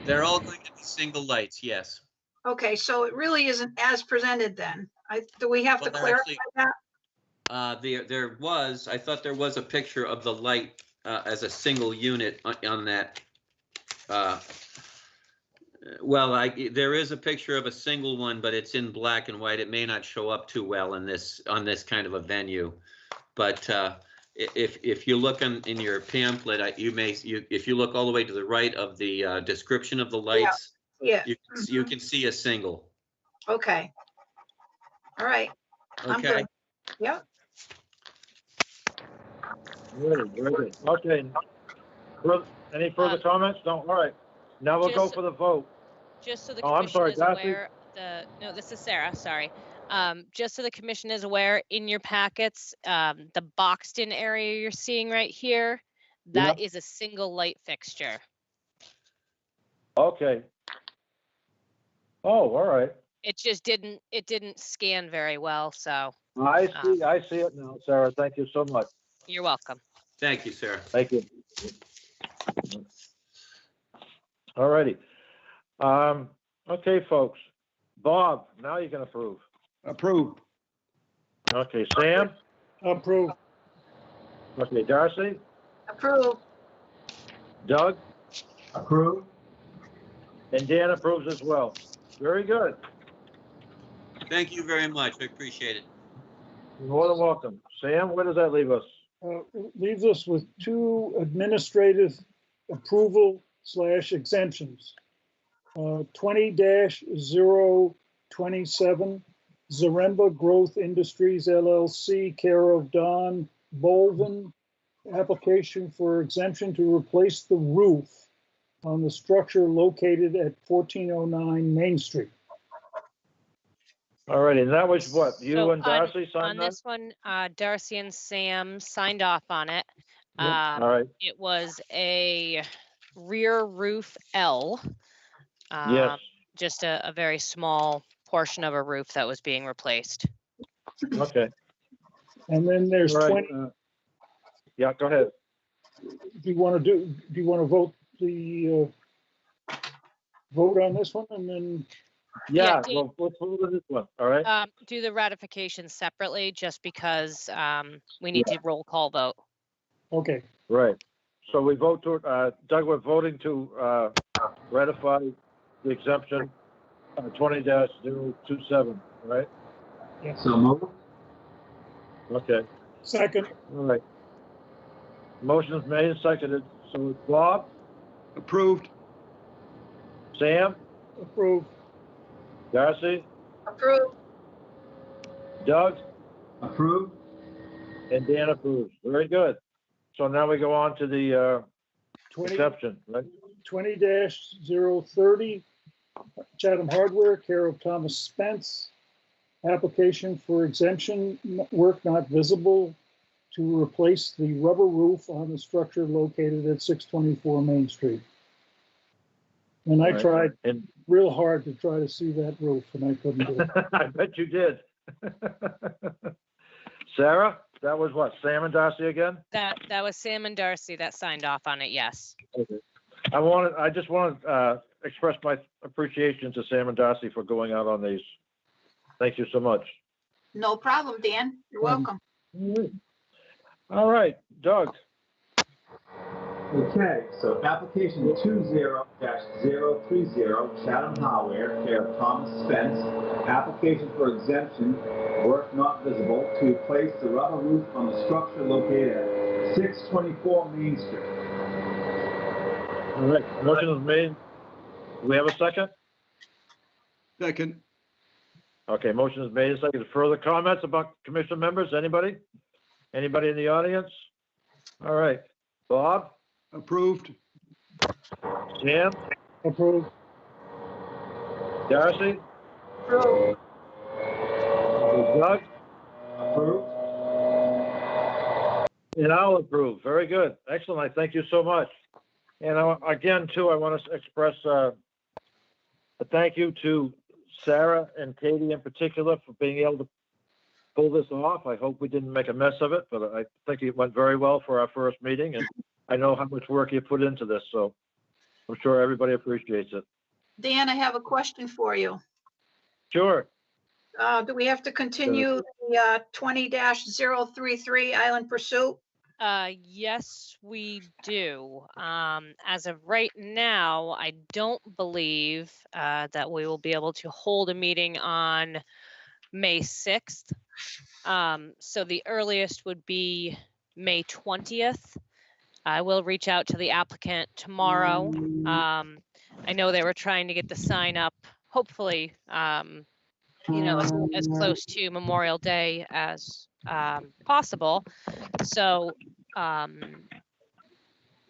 They're all going to be single lights, yes. Okay, so it really isn't as presented then. Do we have to Well, they're clarify actually- that? I thought there was a picture of the light as a single unit on that. There is a picture of a single one, but it's in black and white. It may not show up too well on this kind of a venue. But if you look in your pamphlet, if you look all the way to the right of the description of the lights, Yeah. you can see a single. Okay. All right. I'm Okay. good. Yep. Very good. Okay. Any further comments? No, all right. Now we'll go Just- for the vote. Just so the Oh, I'm commission sorry, is Darcy. aware, no, this is Sarah, sorry. Just so the commission is aware, in your packets, the boxed-in area you're seeing right here, that is a single light fixture. Okay. Oh, all right. It just didn't scan very well, so I see it now, Sarah. Thank you so much. you're welcome. Thank you, Sarah. Thank you. All righty. Okay, folks. Bob, now you can approve. approved. Okay, Sam? Approve. Okay, Darcy? Approve. Doug? Approved. And Dan approves as well. Very good. Thank you very much. I appreciate it. You're more than welcome. Sam, where does that leave us? Leaves us with 2 administrative approval / exemptions. 20-027, Zaremba Growth Industries LLC, care of Don Bolvin. Application for exemption to replace the roof on the structure located at 1409 Main Street. All righty, and that was what? You So and Darcy on signed that? this one, Darcy and Sam signed off on it. All right. It was a rear roof L. Yes. Just a very small portion of a roof that was being replaced. Okay. And then there's All 20, right. Yeah, go ahead. do you want to vote vote on this one and then? Yeah, Dan- well, let's move to this one, all right? Do the ratification separately, just because we need to roll call vote. Okay, Right. So we vote to, Doug, we're voting to ratify the exemption 20-027, right? So moved. Okay, second, all right. Motion's made and seconded. So it's Bob, Approved. Sam, approve. Darcy, Approve. Doug, Approved. and Dan approves. Very good. So now we go on to the 20 exception, right? 20-030, Chatham Hardware, care of Thomas Spence. Application for exemption, work not visible, to replace the rubber roof on the structure located at 624 Main Street. And I All right. tried And real hard to try to see that roof, and I couldn't do it. I bet you did. Sarah, that was what, Sam and Darcy again? That was Sam and Darcy that signed off on it, yes. Okay. I just want to express my appreciation to Sam and Darcy for going out on these. Thank you so much. No problem, Dan. You're welcome. All right, Doug. Okay, so application 20-030 Chatham Hardware, care of Thomas Spence. Application for exemption, work not visible, to replace the rubber roof on the structure located at 624 Main Street. All right, motion is made. Do we have a second? Second. Okay, motion is made and seconded. Further comments about commission members? Anybody? Anybody in the audience? All right, Bob, Approved. Sam, Approve. Darcy, Approve. Doug, Approved. and I'll approve. Very good. Excellent. I thank you so much. And again, too, I want to express a thank you to Sarah and Katie in particular for being able to pull this off. I hope we didn't make a mess of it, but I think it went very well for our first meeting, and I know how much work you put into this, so I'm sure everybody appreciates it. Dan, I have a question for you. Sure. Do we have to continue the 20-033 Island Pursuit? Yes, we do. As of right now, I don't believe that we will be able to hold a meeting on May 6th. So the earliest would be May 20th. I will reach out to the applicant tomorrow. I know they were trying to get the sign up, hopefully, as close to Memorial Day as possible. So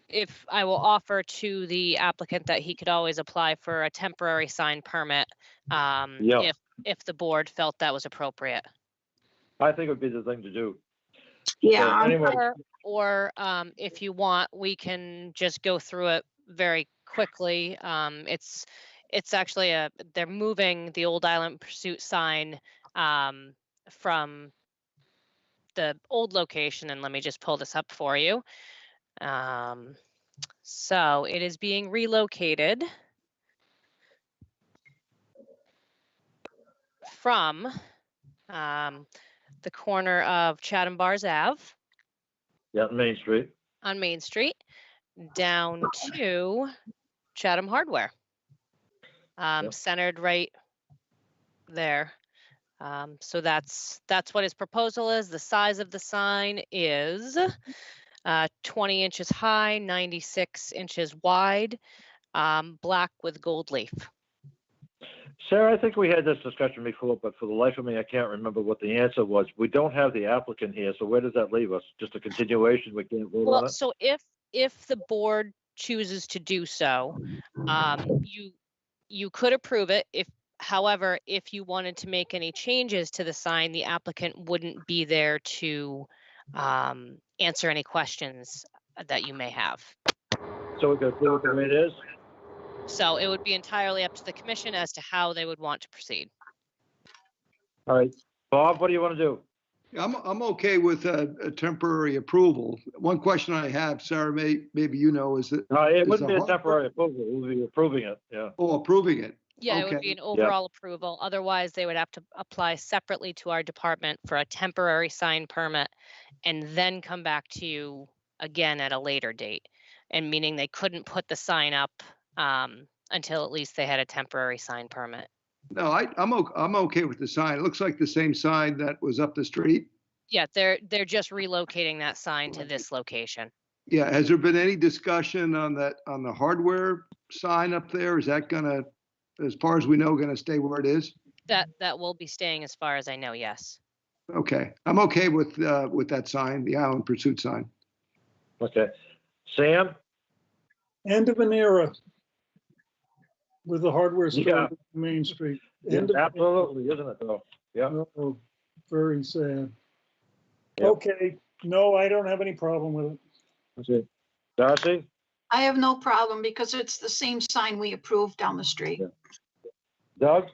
if I will offer to the applicant that he could always apply for a temporary sign permit if the board felt that was appropriate. I think it would be the thing to do. Yeah. So anyway, Or if you want, we can just go through it very quickly. It's actually they're moving the Old Island Pursuit sign from the old location, and let me just pull this up for you. So it is being relocated from the corner of Chatham Bars Ave yeah, Main Street. on Main Street down to Chatham Hardware, centered right there. So that's what his proposal is. The size of the sign is 20 inches high, 96 inches wide, black with gold leaf. Sarah, I think we had this discussion before, but for the life of me, I can't remember what the answer was. We don't have the applicant here, so where does that leave us? Just a continuation? We can't vote on it? So if the board chooses to do so, you could approve it. However, if you wanted to make any changes to the sign, the applicant wouldn't be there to answer any questions that you may have. So we could do it the way it is? So it would be entirely up to the commission as to how they would want to proceed. All right. Bob, what do you want to do? I'm okay with a temporary approval. One question I have, Sarah, maybe you know, is that. It wouldn't be a temporary approval. We would be approving it, yeah. Oh, approving it. Yeah, it would Okay. be an overall approval. Otherwise, they would have to apply separately to our department for a temporary sign permit and then come back to you again at a later date. And meaning they couldn't put the sign up until at least they had a temporary sign permit. No, I'm okay with the sign. It looks like the same sign that was up the street. Yeah, they're just relocating that sign to this location. Yeah, has there been any discussion on the hardware sign up there? Is that gonna, as far as we know, gonna stay where it is? That will be staying as far as I know, yes. Okay, I'm okay with that sign, the Island Pursuit sign. Okay. Sam? End of an era with the hardware store on Main Street. End of Absolutely, isn't it though? Yeah. Oh, very sad. Yep. Okay, no, I don't have any problem with it. Okay. Darcy? I have no problem because it's the same sign we approved down the street. Yeah. Doug?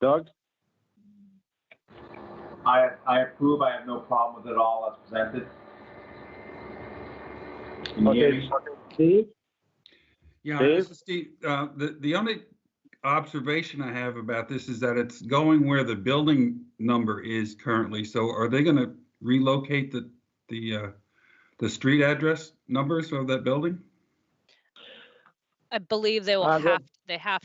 Doug? I approve. I have no problem with it all as presented. Can you hear Okay, me? Steve? Yeah, Dave? this is Steve. The only observation I have about this is that it's going where the building number is currently. So are they going to relocate the street address numbers of that building? I believe they will have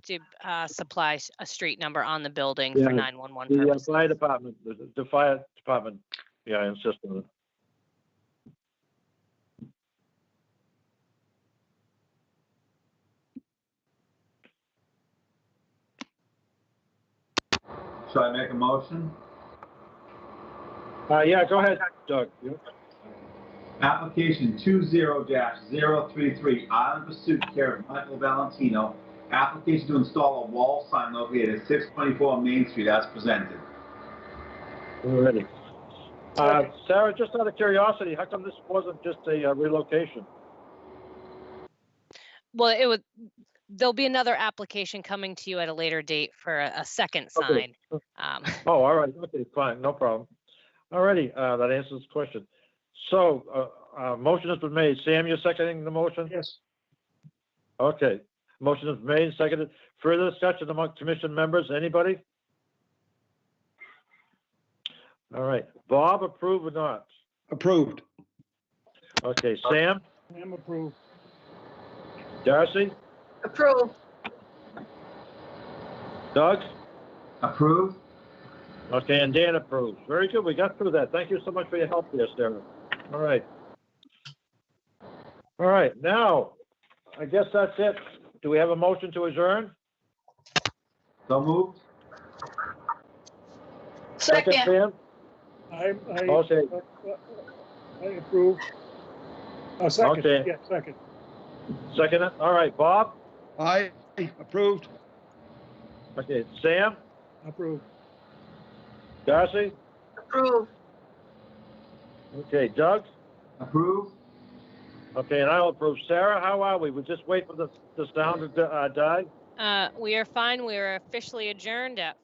to supply a street number on the building for 911 purposes. The fire department, the fire department, I insist on it. Should I make a motion? Yeah, go ahead, Doug. Application 20-033, Island Pursuit, care of Michael Valentino. Application to install a wall sign located at 624 Main Street as presented. We're ready. Sarah, just out of curiosity, how come this wasn't just a relocation? Well, there'll be another application coming to you at a later date for a second Okay. sign. Oh, all right, okay, fine, no problem. All righty, that answers the question. So, motion has been made. Sam, you're seconding the motion? Yes. Okay, motion is made and seconded. Further discussion among commission members, anybody? All right, Bob, approve or not? Approved. Okay, Sam, Sam approved. Darcy, Approve. Doug? Approved. Okay, and Dan approves. Very good, we got through that. Thank you so much for your help there, Sarah. All right. All right, now, I guess that's it. Do we have a motion to adjourn? So moved. Second. Sam? I Okay, I approve. Second, Okay. yeah, second. second it. All right, Bob? Aye, approved. Okay, Sam? Approved. Darcy? Approve. Okay, Doug? Approved. Okay, and I'll approve. Sarah, how are we? We just wait for the sound to die? We are fine. We are officially adjourned at